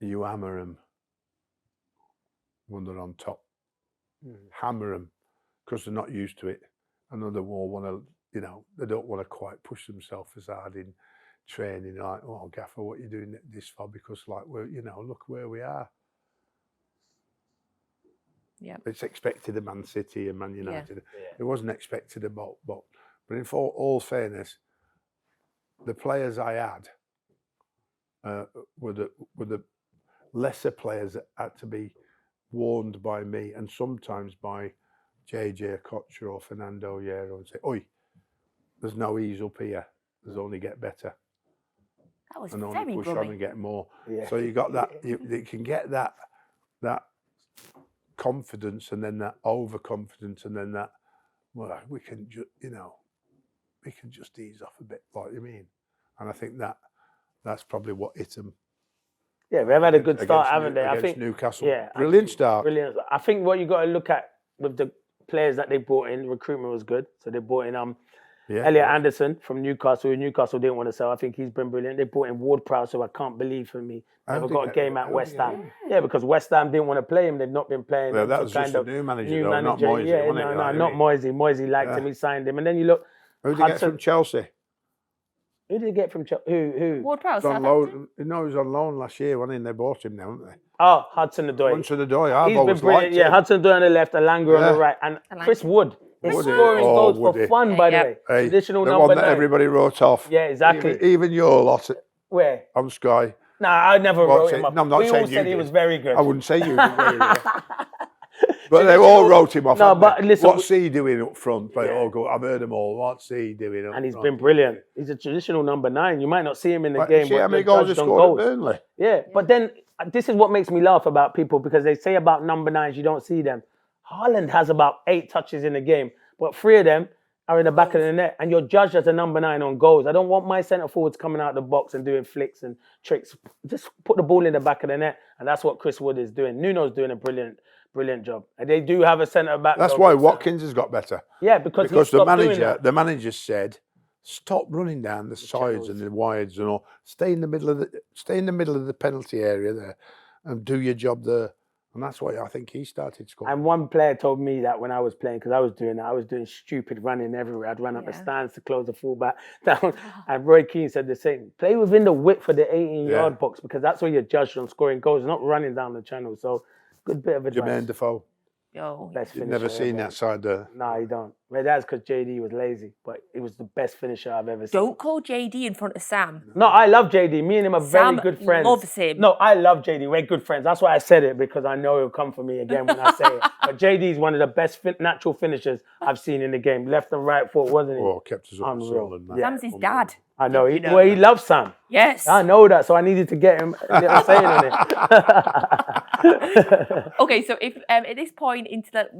A: You hammer them when they're on top. Hammer them because they're not used to it. Another will want to, they don't want to quite push themselves as hard in training. Like, oh, Gaffer, what are you doing this for? Because, like, look where we are.
C: Yeah.
A: It's expected of Man City and Man United. It wasn't expected of but in all fairness, the players I had were the lesser players that had to be warned by me and sometimes by JJ Kocher or Fernando Hierro and say, "Oi, there's no ease up here. There's only get better."
C: That was
A: And only
C: very
A: push on
C: grubby.
A: and get more.
B: Yeah.
A: So you got that. You can get that confidence, and then that overconfidence, and then that. Well, we can we can just ease off a bit, like you mean. And I think that's probably what hit them.
B: Yeah, they've had a good start, haven't they? I think
A: Newcastle.
B: Yeah,
A: Brilliant start.
B: Brilliant. I think what you got to look at with the players that they brought in, recruitment was good. So they brought in Elliot Anderson from Newcastle, who Newcastle didn't want to sell. I think he's been brilliant. They brought in Ward-Prowse, who I can't believe for me never got a game at West Ham. Yeah, because West Ham didn't want to play him. They'd not been playing him.
A: That was just a new manager, though, not Moisey.
B: Yeah, not Moisey. Moisey liked him. He signed him. And then you look.
A: Who did he get from Chelsea?
B: Who did he get from Chelsea? Who?
C: Ward-Prowse.
A: On loan. No, he was on loan last year, wasn't he? And they bought him now, haven't they?
B: Oh, Hudson-Odoi.
A: Hudson-Odoi. I've
B: He's
A: always
B: been brilliant.
A: liked
B: Yeah,
A: him.
B: Hudson-Odoi on the left, Alanga on the right, and Chris Wood. He's scoring goals for fun, by the way.
A: Hey,
B: Traditional
A: the
B: number
A: one that
B: 9.
A: everybody wrote off.
B: Yeah, exactly.
A: Even your lot
B: Where?
A: on Sky.
B: Nah, I never wrote him up.
A: No, I'm not
B: we
A: saying
B: all said he was very good.
A: I wouldn't say you did very good. But they all wrote him off.
B: No, but listen,
A: what's he doing up front? I've heard them all. What's he doing up front?
B: And he's been brilliant. He's a traditional number 9. You might not see him in the game.
A: See how many goals he scored at Burnley?
B: Yeah, but then this is what makes me laugh about people, because they say about number 9s, you don't see them. Haaland has about 8 touches in the game, but 3 of them are in the back of the net, and you're judged as a number 9 on goals. I don't want my centre forwards coming out of the box and doing flicks and tricks. Just put the ball in the back of the net, and that's what Chris Wood is doing. Nuno's doing a brilliant job. And they do have a centre back.
A: That's why Watkins has got better.
B: Yeah, because
A: the manager said, stop running down the sides and the wides and all. Stay in the middle of the penalty area there, and do your job there. And that's why I think he started scoring.
B: And one player told me that when I was playing, because I was doing that, I was doing stupid running everywhere. I'd run up the stands to close the fullback down. And Roy Keane said the same. Play within the width of the 18-yard box, because that's where you're judged on scoring goals, not running down the channel. So, good bit of advice.
A: Jermaine Defoe.
B: You've
A: never seen that side there.
B: No, you don't. Well, that's because JD was lazy, but it was the best finisher I've ever seen.
C: Don't call JD in front of Sam.
B: No, I love JD. Me and him are very good friends.
C: Sam loves him.
B: No, I love JD. We're good friends. That's why I said it, because I know he'll come for me again when I say it. But JD is one of the best natural finishers I've seen in the game. Left and right foot, wasn't he?
A: Oh, kept us up.
B: Unreal.
C: Sam's his dad.
B: I know. He loves Sam.
C: Yes.
B: I know that, so I needed to get him a little saying on it.
C: Okay, so if at this point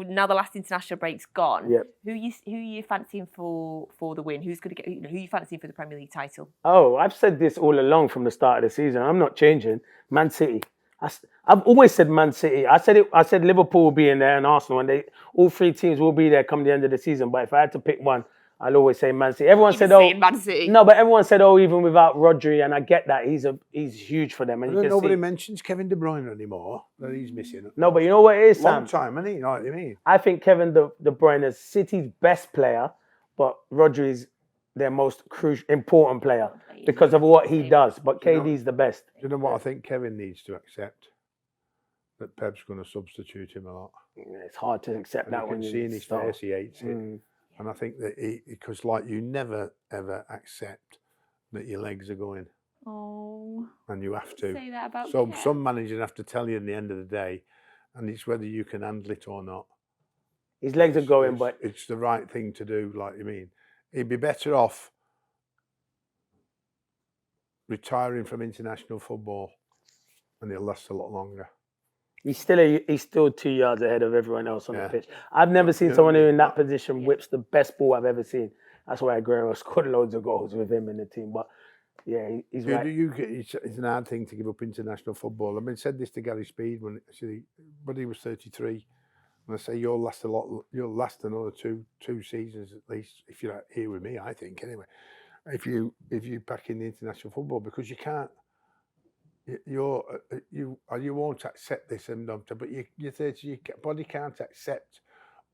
C: now the last international break's gone, who you fancying for the win? Who's going to get? Who you fancying for the Premier League title?
B: Oh, I've said this all along from the start of the season. I'm not changing. Man City. I've always said Man City. I said Liverpool will be in there and Arsenal, and all 3 teams will be there come the end of the season. But if I had to pick one, I'll always say Man City. Everyone said,
C: Man City.
B: No, but everyone said, even without Rodri, and I get that he's huge for them. And
A: nobody mentions Kevin De Bruyne anymore. That he's missing.
B: No, but you know what it is, Sam?
A: Long time, isn't he? You know what I mean?
B: I think Kevin De Bruyne is City's best player, but Rodri's their most important player because of what he does. But KD's the best.
A: Do you know what I think Kevin needs to accept? That Pep's going to substitute him a lot.
B: It's hard to accept that when
A: you can see in his face he hates it. And I think that because you never ever accept that your legs are going.
C: Oh.
A: And you have to.
C: Say that about
A: some managers have to tell you in the end of the day, and it's whether you can handle it or not.
B: His legs are going, but
A: it's the right thing to do. Like you mean, he'd be better off retiring from international football, and he'll last a lot longer.
B: He's still 2 yards ahead of everyone else on the pitch. I've never seen someone who in that position whips the best ball I've ever seen. That's why Aguero scored loads of goals with him in the team. But yeah, he's right.
A: It's an hard thing to give up international football. I mean, I said this to Gary Speed when he was 33. And I say you'll last another two seasons at least if you're here with me. I think anyway. If you back in the international football, because you can't. You won't accept this, but you're 30. Your body can't accept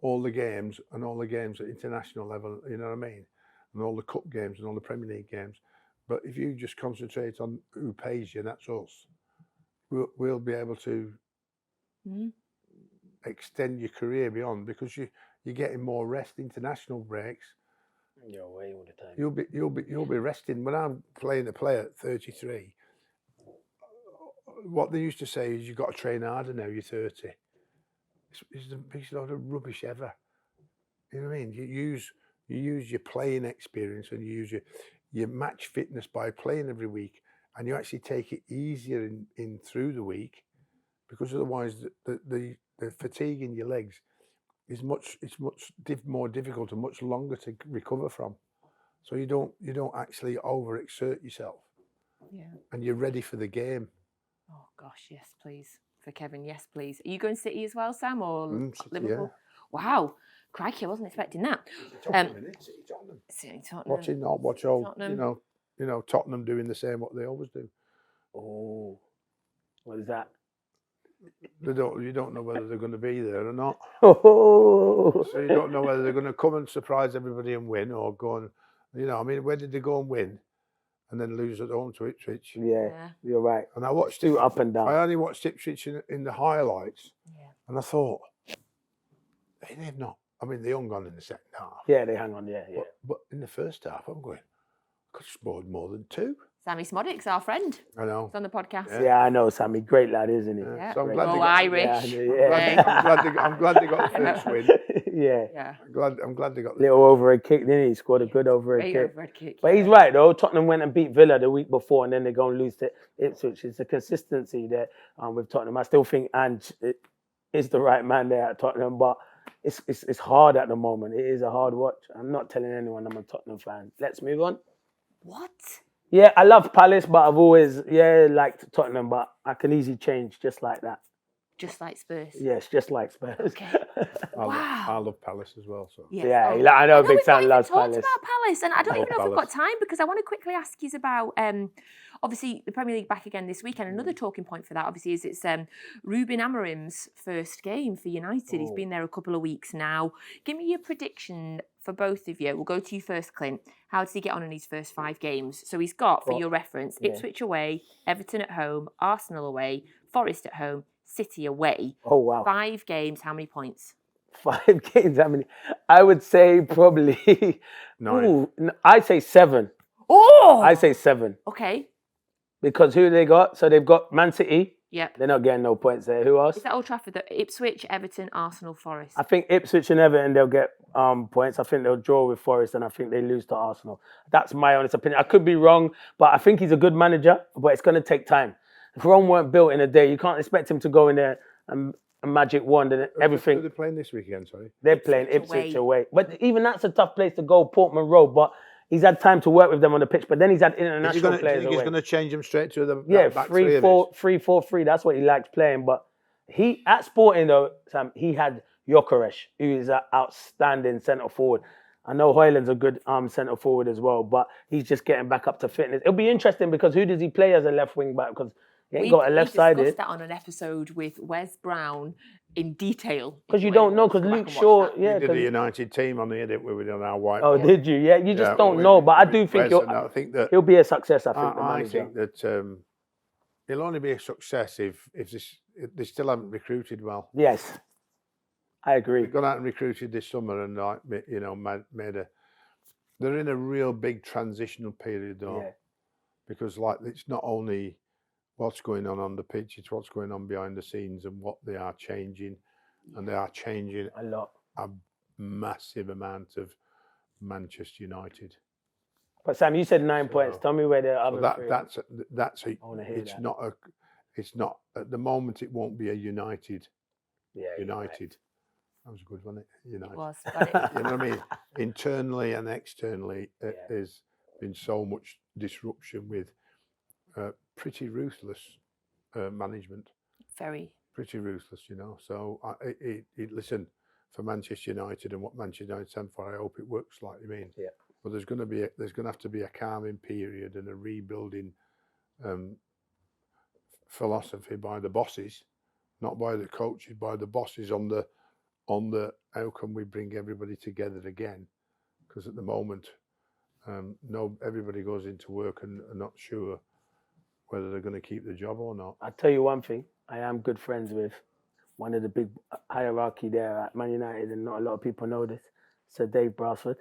A: all the games and all the games at international level. You know what I mean? And all the cup games and all the Premier League games. But if you just concentrate on who pays you, and that's us, we'll be able to extend your career beyond because you're getting more rest, international breaks.
B: You're away all the time.
A: You'll be resting. When I'm playing a player at 33, what they used to say is you've got to train harder now you're 30. It's the biggest load of rubbish ever. You know what I mean? You use your playing experience and you use your match fitness by playing every week, and you actually take it easier in through the week, because otherwise the fatigue in your legs is much more difficult and much longer to recover from. So you don't actually overexert yourself.
C: Yeah.
A: And you're ready for the game.
C: Oh gosh, yes, please. For Kevin, yes, please. Are you going City as well, Sam, or
A: City,
C: Liverpool?
A: yeah.
C: Wow, crikey, I wasn't expecting that. City, Tottenham.
A: Watch all
C: Tottenham.
A: you know Tottenham doing the same what they always do.
B: Oh, what is that?
A: You don't know whether they're going to be there or not.
B: Oh,
A: So you don't know whether they're going to come and surprise everybody and win, or go and, I mean, where did they go and win and then lose at home to Ipswich?
B: yeah, you're right.
A: And I watched
B: Too up and down.
A: I only watched Ipswich in the highlights,
C: Yeah.
A: and I thought, they've not. I mean, they hung on in the second half.
B: Yeah, they hang on. Yeah.
A: But in the first half, I'm going, I could have scored more than 2.
C: Sammy Smoddick's our friend.
A: I know.
C: He's on the podcast.
B: Yeah, I know, Sammy. Great lad, isn't he?
C: Yeah.
A: So I'm glad
C: Go
A: they got,
C: Irish.
B: Yeah.
A: I'm glad they got the first win.
B: Yeah.
C: Yeah.
A: I'm glad they got the
B: Little overhead kick, didn't he? He scored a good overhead
C: Great
B: kick.
C: overhead kick.
B: But he's right, though. Tottenham went and beat Villa the week before, and then they go and lose to Ipswich. It's the consistency there with Tottenham. I still think Ange is the right man there at Tottenham, but it's hard at the moment. It is a hard watch. I'm not telling anyone I'm a Tottenham fan. Let's move on.
C: What?
B: Yeah, I love Palace, but I've always liked Tottenham, but I can easily change just like that.
C: Just like Spurs.
B: Yes, just like Spurs.
C: Okay.
A: I love Palace as well. So
B: Yeah,
C: Oh.
B: I know a big
C: we've not
B: fan
C: even
B: loves
C: talked
B: Palace.
C: about Palace, and I don't
A: Love
C: even know if we've got
A: Palace.
C: time, because I want to quickly ask you about obviously the Premier League back again this weekend. Another talking point for that obviously is it's Ruben Amorim's first game for United. He's been there a couple of weeks now. Give me your prediction for both of you. We'll go to you first, Clint. How does he get on in his first 5 games? So he's got, for your reference, Ipswich away, Everton at home, Arsenal away, Forest at home, City away.
B: Oh, wow.
C: 5 games, how many points?
B: 5 games, how many? I would say probably
A: 9.
B: Ooh, I'd say 7.
C: Oh!
B: I say 7.
C: Okay.
B: Because who they got? So they've got Man City.
C: Yep.
B: They're not getting no points there. Who else?
C: Is that Old Trafford? Ipswich, Everton, Arsenal, Forest.
B: I think Ipswich and Everton, they'll get points. I think they'll draw with Forest, and I think they lose to Arsenal. That's my honest opinion. I could be wrong, but I think he's a good manager, but it's going to take time. If Rome weren't built in a day, you can't expect him to go in there and a magic wand and everything.
A: Who are they playing this weekend, sorry?
B: They're playing Ipswich away. But even that's a tough place to go, Portman Road. But he's had time to work with them on the pitch. But then he's had international players
A: Do you think he's
B: away.
A: going to change them straight to the back
B: 3-4-3. That's what he likes playing. But he at Sporting though, Sam, he had Gyökeres, who is an outstanding centre forward. I know Højlund's a good centre forward as well, but he's just getting back up to fitness. It'll be interesting because who does he play as a left wing back? Because he ain't got a left sided.
C: We discussed that on an episode with Wes Brown in detail.
B: Because you don't know, because Luke Shaw,
A: We did a United team on here, didn't we? We did on our white.
B: Oh, did you? Yeah, you just don't know. But I do think he'll be a success. I think.
A: I think that he'll only be a success if they still haven't recruited well.
B: Yes, I agree.
A: They've gone out and recruited this summer and made a. They're in a real big transitional period though, because it's not only what's going on the pitch, it's what's going on behind the scenes and what they are changing, and they are changing
B: a lot,
A: a massive amount of Manchester United.
B: But Sam, you said 9 points. Tell me where the other three.
A: That's it's not at the moment. It won't be a United.
B: Yeah,
A: United. That was a good, wasn't it? United.
C: It was.
A: You know what I mean? Internally and externally, there's been so much disruption with pretty ruthless management.
C: Very.
A: Pretty ruthless, So listen, for Manchester United and what Manchester United stand for, I hope it works slightly. But there's going to have to be a calming period and a rebuilding philosophy by the bosses, not by the coaches, by the bosses on the how can we bring everybody together again? Because at the moment, everybody goes into work and are not sure whether they're going to keep the job or not.
B: I'll tell you one thing. I am good friends with one of the big hierarchy there at Man United, and not a lot of people know this. Sir Dave Brassford.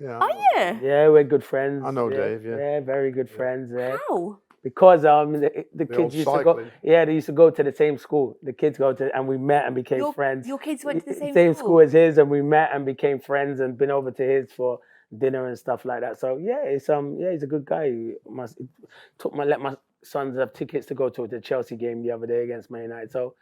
A: Yeah.
C: Oh yeah.
B: Yeah, we're good friends.
A: I know Dave, yeah.
B: Yeah, very good friends. Yeah.
C: How?
B: Because the
A: The
B: kids
A: old
B: used to go.
A: cycling.
B: Yeah, they used to go to the same school. The kids go to, and we met and became friends.
C: Your kids went to the same
B: same
C: school?
B: school as his, and we met and became friends, and been over to his for dinner and stuff like that. So yeah, it's he's a good guy. He let my sons have tickets to go to the Chelsea game the other day against Man United. So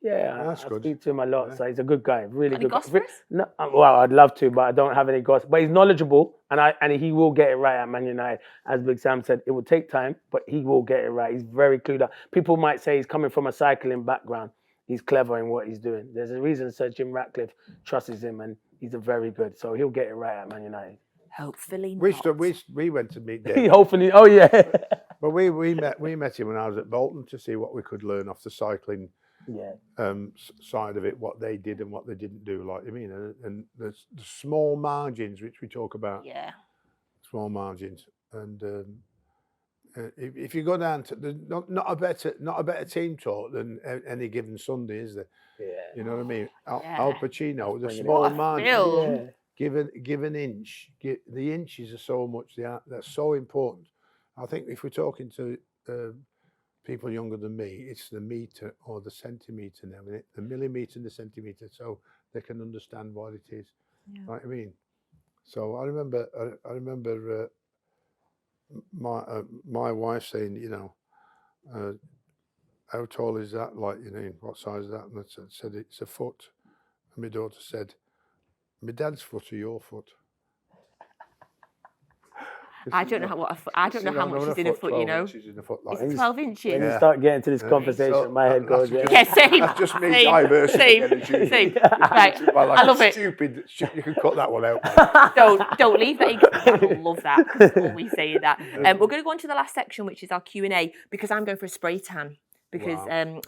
B: yeah,
A: That's
B: I
A: good.
B: speak to him a lot.
A: Yeah.
B: So he's a good guy, really
C: Any
B: good.
C: gossip for us?
B: No, well, I'd love to, but I don't have any gossip. But he's knowledgeable, and he will get it right at Man United. As Big Sam said, it will take time, but he will get it right. He's very clued up. People might say he's coming from a cycling background. He's clever in what he's doing. There's a reason Sir Jim Ratcliffe trusts him, and he's a very good. So he'll get it right at Man United.
C: Hopefully
A: We
C: not.
A: went to meet Dave.
B: Hopefully, oh yeah.
A: But we met him when I was at Bolton to see what we could learn off the cycling side of it, what they did and what they didn't do. Like I mean, and the small margins which we talk about.
C: Yeah.
A: Small margins, and if you go down to there's not a better team talk than any given Sunday, is there?
B: Yeah.
A: You know what I mean? Al
C: Yeah.
A: Pacino, the
B: What
A: small
C: a
A: margin.
C: film.
B: Yeah.
A: Give an inch. The inches are so much. That's so important. I think if we're talking to people younger than me, it's the meter or the centimeter now, isn't it? The millimeter and the centimeter, so they can understand what it is.
C: Yeah.
A: Right, I mean, so I remember my wife saying, you know, how tall is that? Like, you know, what size is that? And I said it's a foot. And my daughter said, my dad's foot or your foot?
C: I don't know how much is in a foot, you know.
A: In a foot, like.
C: It's 12 inches.
B: When you
A: Yeah.
B: start getting to this
A: Yeah.
B: conversation,
A: So
B: my head goes,
A: that's
C: Yeah, same.
A: That's just me
C: Same.
A: diversing.
C: Same.
A: again, Judy.
C: Same. Right.
A: Well, like
C: I love it.
A: Stupid. You can cut that one out.
C: Don't leave that in. I love that. That's all we say that. We're going to go on to the last section, which is our Q&A, because I'm going for a spray tan because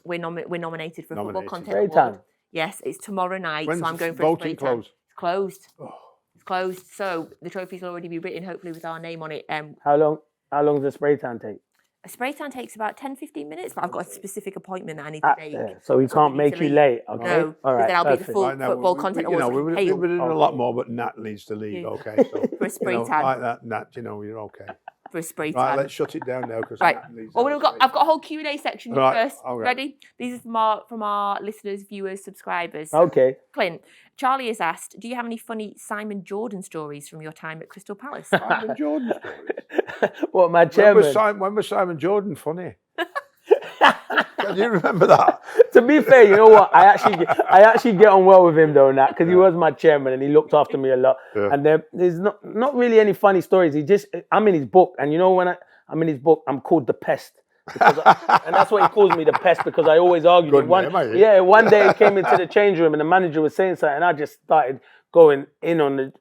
C: we're nominated for a Football Content
B: Spray
C: Award.
B: tan?
C: Yes, it's tomorrow night,
A: When's
C: so I'm
A: the
C: going for a spray
A: voting
C: tan.
A: closed?
C: It's closed.
A: Oh.
C: It's closed. So the trophies will already be written, hopefully with our name on it.
B: How long does the spray tan take?
C: A spray tan takes about 10-15 minutes, but I've got a specific appointment that I need to make.
B: Yeah. So we
C: So I
B: can't
C: need
B: make
C: to
B: you
C: leave.
B: late, okay?
C: No,
B: All right,
C: then I'll be the
B: perfect.
C: full
A: Right, now,
C: Football Content
A: you know,
C: Awards.
A: we were doing a lot more, but Nat needs to leave.
C: Yeah.
A: Okay, so
C: For a spray
A: you know,
C: tan.
A: like that, Nat. You know, you're okay.
C: For a spray
A: Right,
C: tan.
A: let's shut it down now because
C: Right.
A: Nat needs
C: Well,
A: to
C: I've got a whole Q&A section
A: Right,
C: first.
A: all right.
C: Ready? These are from our listeners, viewers, subscribers.
B: Okay.
C: Clint, Charlie has asked, do you have any funny Simon Jordan stories from your time at Crystal Palace?
A: Simon Jordan stories.
B: What, my
A: When
B: chairman?
A: was Simon Jordan funny? Can you remember that?
B: To be fair, you know what? I actually get on well with him though, Nat, because he was my chairman and he looked after me a lot.
A: Yeah.
B: And there's not really any funny stories. I'm in his book, and you know when I'm in his book, I'm called the pest. And that's what he calls me, the pest, because I always argue.
A: Good name, ain't it?
B: One day he came into the change room and the manager was saying something, and I just started going in on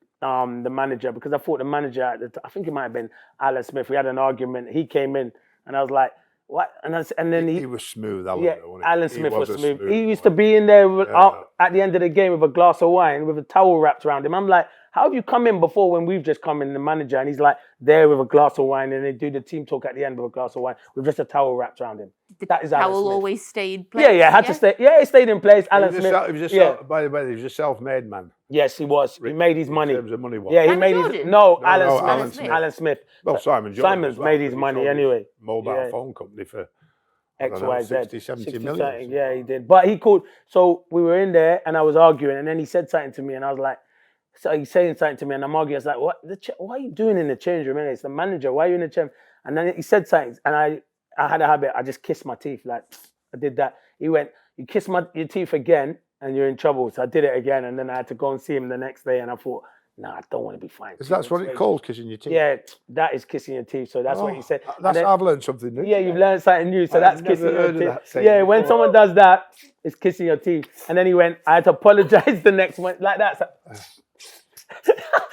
B: the manager because I thought the manager I think it might have been Alan Smith. We had an argument. He came in and I was like, what? And then
A: He was smooth, Alan.
B: yeah,
A: though, wasn't he?
B: Alan
A: He
B: Smith was
A: a
B: smooth. He used
A: boy.
B: to be in there
A: Yeah.
B: at the end of the game with a glass of wine with a towel wrapped around him. I'm like, how have you come in before when we've just come in, the manager? And he's like there with a glass of wine, and they do the team talk at the end with a glass of wine with just a towel wrapped around him. That is Alan
C: Towel
B: Smith.
C: always stayed in place.
B: Yeah, had to stay. Yeah, he stayed in place. Alan
A: He was
B: Smith.
A: by the way, he was a self-made man.
B: Yes, he was. He made his money.
A: In terms of money, what?
B: Yeah, he
C: Simon
B: made
C: Jordan?
B: his
A: No,
B: Alan
A: no,
B: Smith.
A: Alan Smith.
B: Alan Smith.
A: Well, Simon Jordan
B: Simon's
A: as well,
B: made his
A: because he
B: money
A: sold his
B: anyway.
A: Mobile
B: Yeah.
A: phone company for I don't know,
B: XYZ.
A: 60, 70 million. or something.
B: Yeah, he did. But he called. So we were in there and I was arguing, and then he said something to me, and I was like, so he's saying something to me, and I'm arguing. I was like, what are you doing in the change room? It's the manager. Why are you in the change? And then he said something, and I had a habit. I just kissed my teeth. Like, I did that. He went, you kiss your teeth again, and you're in trouble. So I did it again, and then I had to go and see him the next day, and I thought, nah, I don't want to be fined.
A: Is that what it's called, kissing your teeth?
B: Yeah, that is kissing your teeth. So that's what he said. And
A: That's
B: then-
A: I've learned something new.
B: yeah, you've learned something new. So
A: I've
B: that's
A: never
B: kissing your
A: heard of
B: teeth.
A: that saying
B: Yeah, when
A: before.
B: someone does that, it's kissing your teeth. And then he went, I had to apologize the next one. Like that.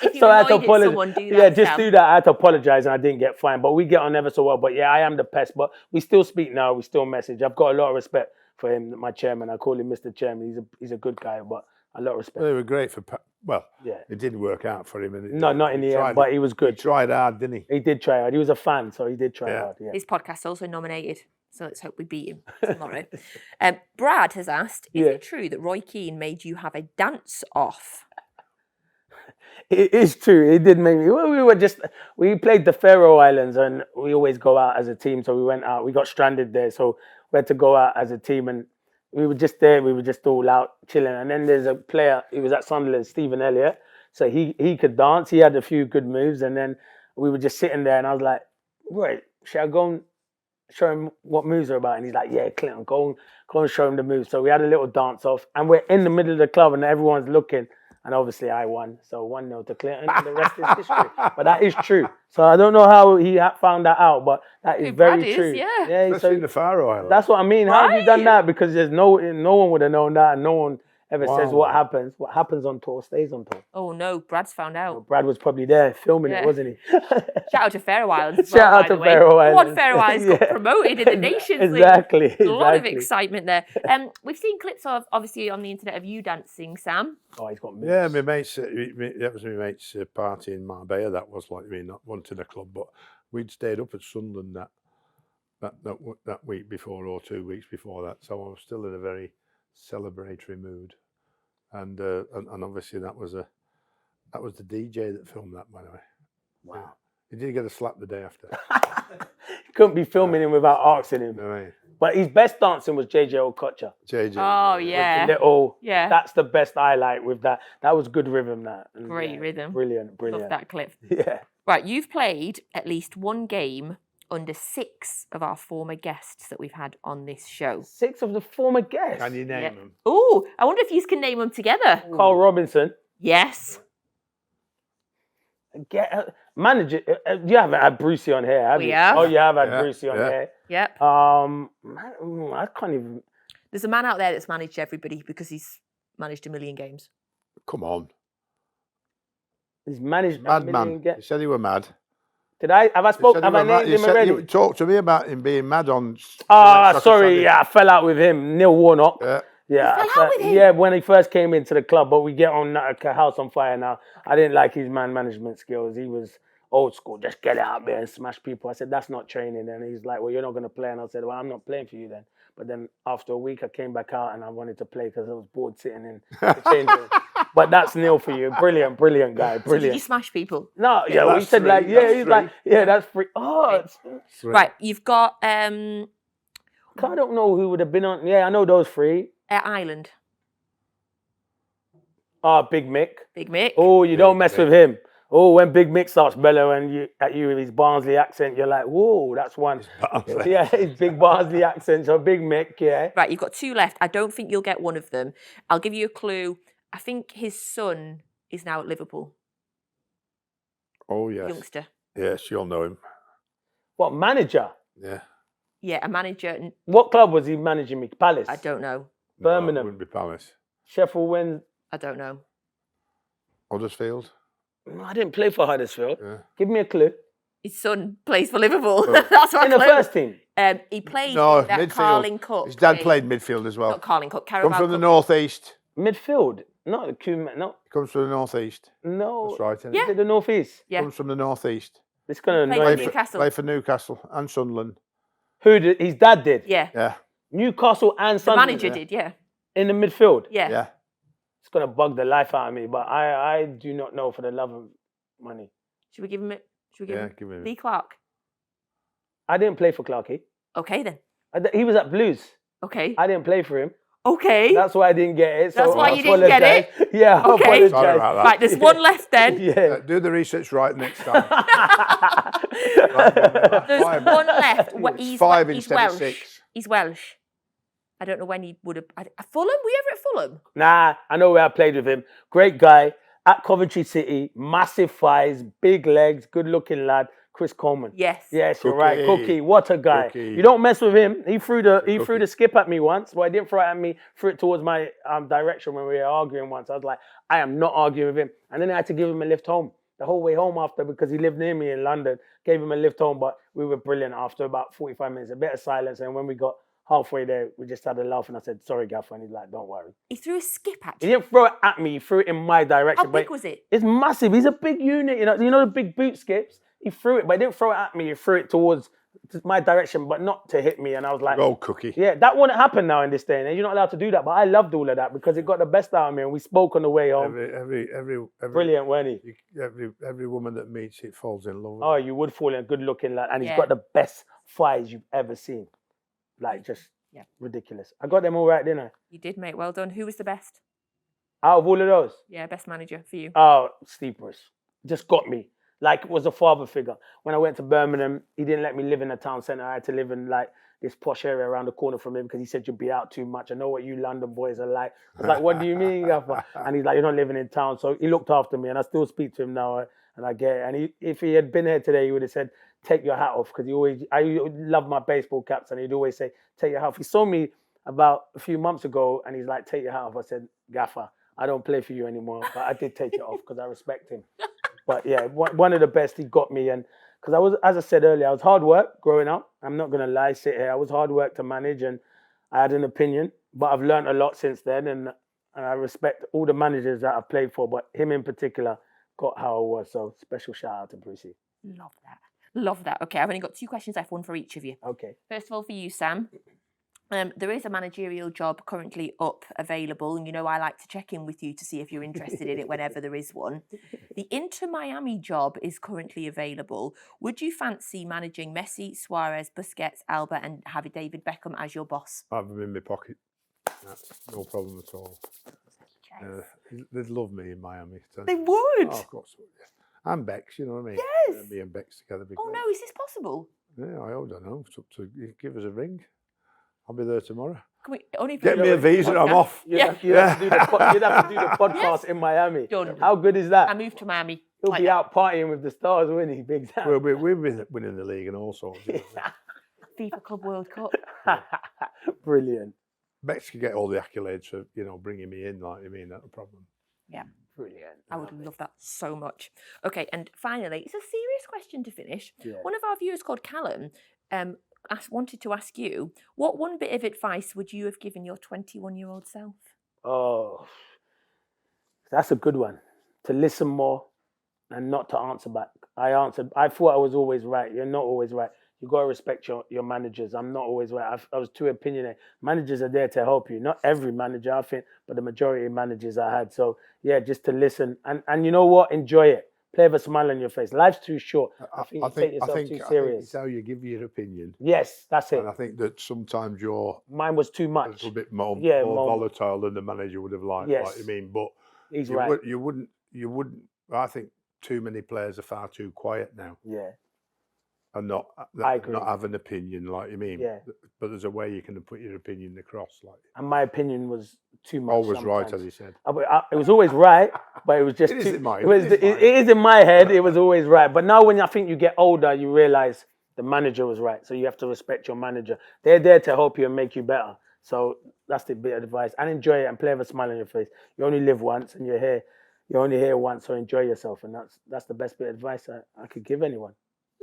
C: If you're
B: So I had to
C: annoyed at
B: apologize.
C: someone, do that.
B: Yeah, just
C: Sam.
B: do that. I had to apologize and I didn't get fined. But we get on ever so well. But yeah, I am the pest. But we still speak now. We still message. I've got a lot of respect for him, my chairman. I call him Mr. Chairman. He's a good guy, but a lot of respect.
A: Well, they were great for. Well,
B: Yeah.
A: it didn't work out for him.
B: No, not in the end, but he was
A: He
B: good.
A: tried hard, didn't he?
B: He did try hard. He was a fan, so he did try
A: Yeah.
B: hard. Yeah.
C: His podcast also nominated. So let's hope we beat him tomorrow. Brad has asked, is it true that Roy Keane made you have a dance off?
B: It is true. It did make me. We played the Faroe Islands, and we always go out as a team. So we went out. We got stranded there, so we had to go out as a team, and we were just there. We were just all out chilling. And then there's a player. He was at Sunderland, Stephen Elliott. So he could dance. He had a few good moves, and then we were just sitting there, and I was like, "Right, shall I go and show him what moves are about?" And he's like, "Yeah, Clinton, go and show him the moves." So we had a little dance off, and we're in the middle of the club, and everyone's looking. And obviously I won. So 1-0 to Clinton, and the rest is history. But that is true. So I don't know how he found that out, but that is very true.
C: Yeah,
A: especially in the Faroe Islands.
B: That's what I mean. How have you done that? Because there's no one would have known that, and no one ever says what happens. What happens on tour stays on tour.
C: Oh no, Brad's found out.
B: Well, Brad was probably there filming it, wasn't he?
C: Shout out to Faroe Islands. As
B: Shout
C: well,
B: out to
C: by the
B: Faroe
C: way.
B: Islands.
C: One Faroe Islands got promoted in the Nations League.
B: Exactly.
C: A lot of excitement there. We've seen clips of, obviously, on the internet of you dancing, Sam.
B: Oh, he's got moves.
A: Yeah, my mates. That was my mates' party in Marbella. That was like me not wanting a club, but we'd stayed up at Sunderland that week before or 2 weeks before that, so I was still in a very celebratory mood, and obviously that was the DJ that filmed that, by the way.
B: Wow.
A: He did get a slap the day after.
B: He couldn't be filming him without asking him.
A: Right.
B: But his best dancing was JJ Okocha.
A: JJ.
C: Oh, yeah.
B: That's the best highlight with that. That was good rhythm, that. And
C: Great rhythm.
B: Brilliant.
C: Love that clip.
B: Yeah.
C: Right, you've played at least one game under 6 of our former guests that we've had on this show.
B: 6 of the former guests.
A: Can you name them?
C: Oh, I wonder if you can name them together.
B: Carl Robinson.
C: Yes.
B: Manager, you haven't had Brucey on here, have you?
C: have.
B: Oh, you have had Brucey on here.
C: Yep.
B: I can't even.
C: There's a man out there that's managed everybody because he's managed 1 million games.
A: Come on.
B: He's managed
A: Madman. You said he were mad.
B: Have I named him already?
A: You talked to me about him being mad on.
B: Sorry. Yeah, I fell out with him. Neil Warnock.
A: Yeah.
C: You fell out with him?
B: Yeah, when he first came into the club, but we get on like a house on fire now. I didn't like his man management skills. He was old school, just get it out there and smash people. I said, that's not training. And he's like, well, you're not going to play. And I said, well, I'm not playing for you then. But then after a week, I came back out and I wanted to play because I was bored sitting in the change room. But that's Neil for you. Brilliant guy. Brilliant.
C: So did you smash people?
B: No, yeah, we said like, yeah, he's like, yeah, that's free. Oh,
C: right, you've got...
B: I don't know who would have been on. Yeah, I know those 3.
C: Ireland.
B: Oh, Big Mick.
C: Big Mick.
B: Oh, you don't mess with him. Oh, when Big Mick starts bellowing at you with his Barnsley accent, you're like, whoa, that's one. Yeah, his big Barnsley accent. So Big Mick, yeah.
C: Right, you've got 2 left. I don't think you'll get one of them. I'll give you a clue. I think his son is now at Liverpool.
A: Oh, yes.
C: Youngster.
A: Yes, you'll know him.
B: What, manager?
A: Yeah.
C: Yeah, a manager.
B: What club was he managing me? Palace?
C: I don't know.
B: Birmingham.
A: No, it wouldn't be Palace.
B: Sheffield Wednesday.
C: I don't know.
A: Huddersfield.
B: No, I didn't play for Huddersfield.
A: Yeah.
B: Give me a clue.
C: His son plays for Liverpool. That's my
B: In
C: clue.
B: the first team?
C: He played
A: No,
C: in that
A: midfield.
C: Carling Cup.
A: His dad played midfield as well.
C: Not Carling Cup, Carabao
A: Comes from the
C: Cup.
A: northeast.
B: Midfield? Not the Cuban, no.
A: Comes from the northeast.
B: No.
A: That's right, isn't
C: Yeah.
A: it?
B: Is it the northeast?
C: Yeah.
A: Comes from the northeast.
B: It's going to
C: Played
B: annoy
C: for
B: me.
C: Newcastle.
A: Play for Newcastle and Sunderland.
B: Who did? His dad did?
C: Yeah.
A: Yeah.
B: Newcastle and
C: The
B: Sunderland.
C: manager did, yeah.
B: In the midfield?
C: Yeah.
A: Yeah.
B: It's going to bug the life out of me, but I do not know for the love of money.
C: Should we give him it? Should we give him
A: give him.
C: Lee Clark?
B: I didn't play for Clarkey.
C: Okay then.
B: He was at Blues.
C: Okay.
B: I didn't play for him.
C: Okay.
B: That's why I didn't get it. So
C: That's why
B: I
C: you didn't get it?
B: apologise. Yeah, I
C: Okay.
B: apologise.
A: Sorry about that.
C: Right, there's one left then.
B: Yeah.
A: Do the research right next time.
C: There's one left.
A: It's 5
C: he's
A: instead
C: Welsh.
A: of 6.
C: He's Welsh. I don't know when he would have. Fulham? Were you ever at Fulham?
B: Nah, I know where I played with him. Great guy. At Coventry City, massive thighs, big legs, good looking lad. Chris Coleman.
C: Yes.
B: Yes, you're right.
A: Cookie.
B: Cookie, what a guy.
A: Cookie.
B: You don't mess with him. He threw the skip at me once. Well, he didn't throw it at me, threw it towards my direction when we were arguing once. I was like, I am not arguing with him. And then I had to give him a lift home. The whole way home after, because he lived near me in London. Gave him a lift home, but we were brilliant after about 45 minutes. A bit of silence. And when we got halfway there, we just had a laugh and I said, sorry, Gaffer. And he's like, don't worry.
C: He threw a skip at
B: He
C: you.
B: didn't throw it at me. He threw it in my direction.
C: How big was it?
B: It's massive. He's a big unit. You know the big boot skips? He threw it, but he didn't throw it at me. He threw it towards my direction, but not to hit me. And I was like,
A: Gold cookie.
B: yeah, that wouldn't happen now in this day and age. You're not allowed to do that. But I loved all of that because it got the best out of me. And we spoke on the way home.
A: Every
B: Brilliant, weren't he?
A: every woman that meets it falls in love with
B: Oh,
A: him.
B: you would fall in, good looking lad. And he's
C: Yeah.
B: got the best thighs you've ever seen. Like, just
C: Yeah.
B: ridiculous. I got them all right, didn't I?
C: You did, mate. Well done. Who was the best?
B: Out of all of those,
C: Yeah, best manager for you.
B: oh, Steve Bruce. Just got me. Like, was a father figure. When I went to Birmingham, he didn't let me live in the town centre. I had to live in, like, this posh area around the corner from him because he said you'd be out too much. I know what you London boys are like. I was like, what do you mean, Gaffer? And he's like, you're not living in town. So he looked after me, and I still speak to him now, and I get it. And if he had been here today, he would have said, take your hat off, because I love my baseball caps, and he'd always say, take your hat off. He saw me about a few months ago, and he's like, take your hat off. I said, Gaffer, I don't play for you anymore, but I did take it off because I respect him. But yeah, one of the best, he got me. And because I was, as I said earlier, I was hard work growing up. I'm not going to lie, sit here. I was hard work to manage, and I had an opinion, but I've learned a lot since then. And I respect all the managers that I've played for, but him in particular got how I was. So special shout out to Brucey.
C: Love that. Love that. Okay, I've only got 2 questions left, one for each of you.
B: Okay.
C: First of all, for you, Sam. There is a managerial job currently up available, and you know I like to check in with you to see if you're interested in it whenever there is one. The Inter Miami job is currently available. Would you fancy managing Messi, Suarez, Busquets, Alba, and have David Beckham as your boss?
A: I have them in my pocket. That's no problem at all. They'd love me in Miami.
C: They would.
A: Oh, of course. Yeah. And Bex, you know what I mean?
C: Yes.
A: Me and Bex together.
C: Oh no, is this possible?
A: Yeah, I don't know. It's up to you. Give us a ring. I'll be there tomorrow.
C: Can we only
A: Get me a visa, I'm off.
B: You'd have to do the podcast in Miami.
C: Done.
B: How good is that?
C: I moved to Miami.
B: He'll be out partying with the stars, won't he? Big time.
A: We've been winning the league and all sorts. You know.
C: FIFA Club World Cup.
B: Brilliant.
A: Bex could get all the accolades for bringing me in. Like I mean, that's a problem.
C: Yeah.
B: Brilliant.
C: I would love that so much. Okay, and finally, it's a serious question to finish.
B: Yeah.
C: One of our viewers called Callum wanted to ask you, what one bit of advice would you have given your 21-year-old self?
B: Oh, that's a good one. To listen more and not to answer back. I answered. I thought I was always right. You're not always right. You got to respect your managers. I'm not always right. I was too opinionated. Managers are there to help you. Not every manager, I think, but the majority of managers I had. So, yeah, just to listen. And you know what? Enjoy it. Play with a smile on your face. Life's too short. I think you take yourself too serious.
A: It's how you give your opinion.
B: Yes, that's it.
A: And I think that sometimes you're
B: Mine was too
A: a
B: much.
A: little bit more volatile than the manager would have liked.
B: Yes.
A: Like I mean, but
B: He's
A: you,
B: right.
A: you wouldn't. I think too many players are far too quiet now.
B: Yeah.
A: And not
B: agree.
A: not have an opinion, like you mean.
B: Yeah.
A: But there's a way you can put your opinion across, like.
B: And my opinion was too much.
A: Always right,
B: sometimes.
A: as he said.
B: It was always right, but it was just
A: It is
B: too.
A: in my-
B: It is in my head. It was always right, but now when I think you get older, you realize the manager was right. So you have to respect your manager. They're there to help you and make you better. So that's the bit of advice. And enjoy it and play with a smile on your face. You only live once, and you're here. You're only here once, so enjoy yourself. And that's the best bit of advice I could give anyone.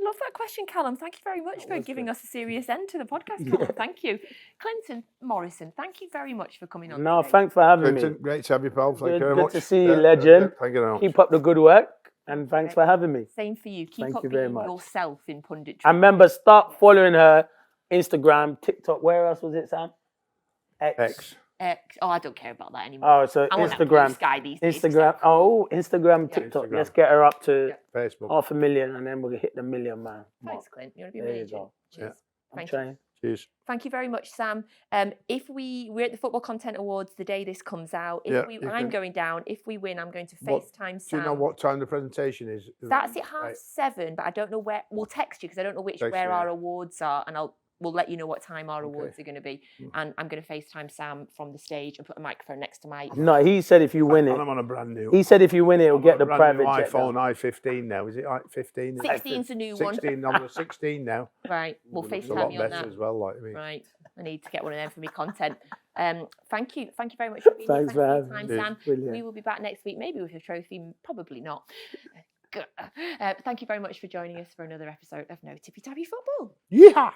C: Love that question, Callum. Thank you very much for giving us a serious end to the podcast, Callum.
B: Yeah.
C: Thank you. Clinton Morrison, thank you very much for coming on.
B: No,
C: today.
B: thanks for having me.
A: Clinton, great to have you, pal. Thank you very
B: Good
A: much.
B: to see you, legend.
A: Thank you very much.
B: Keep up the good work, and thanks for having me.
C: Same for you. Keep
B: Thank
C: up
B: you very
C: being
B: much.
C: yourself in punditry.
B: And remember, start following her Instagram, TikTok. Where else was it, Sam?
A: X.
C: I don't care about that anymore.
B: Oh, so
C: I want that
B: Instagram.
C: blue sky these days.
B: Instagram. Oh, Instagram, TikTok.
A: Instagram.
B: Let's get her up to
A: Facebook.
B: 500,000, and then we'll hit the 1 million, man.
C: Thanks, Clint. You want to be
B: There you
C: amazing.
B: go.
C: Cheers.
B: I'm
C: Thank you.
B: trying.
A: Cheers.
C: Thank you very much, Sam. If we're at the Football Content Awards the day this comes out. I'm going down. If we win, I'm going to FaceTime Sam.
A: Do you know what time the presentation is?
C: That's at 7:30, but I don't know where. We'll text you because I don't know where our awards are, and we'll let you know what time our awards are going to be. And I'm going to FaceTime Sam from the stage and put a microphone next to my.
B: No, he said if you win it.
A: And I'm on a brand new.
B: He said if you win it, he'll get the
A: brand new
B: private jet.
A: iPhone i15 now. Is it 15?
C: 16's a new one.
A: 16. I'm on 16 now.
C: Right, we'll
A: It's a
C: FaceTime
A: lot
C: you on
A: better
C: that.
A: as well. Like I mean.
C: Right, I need to get one of them for me content. Thank you very much for being here.
B: Thanks for having
C: time,
B: me.
C: Sam.
B: Brilliant.
C: We will be back next week, maybe with a trophy, probably not. Thank you very much for joining us for another episode of No Tippy Tappy Football.
A: Yeah.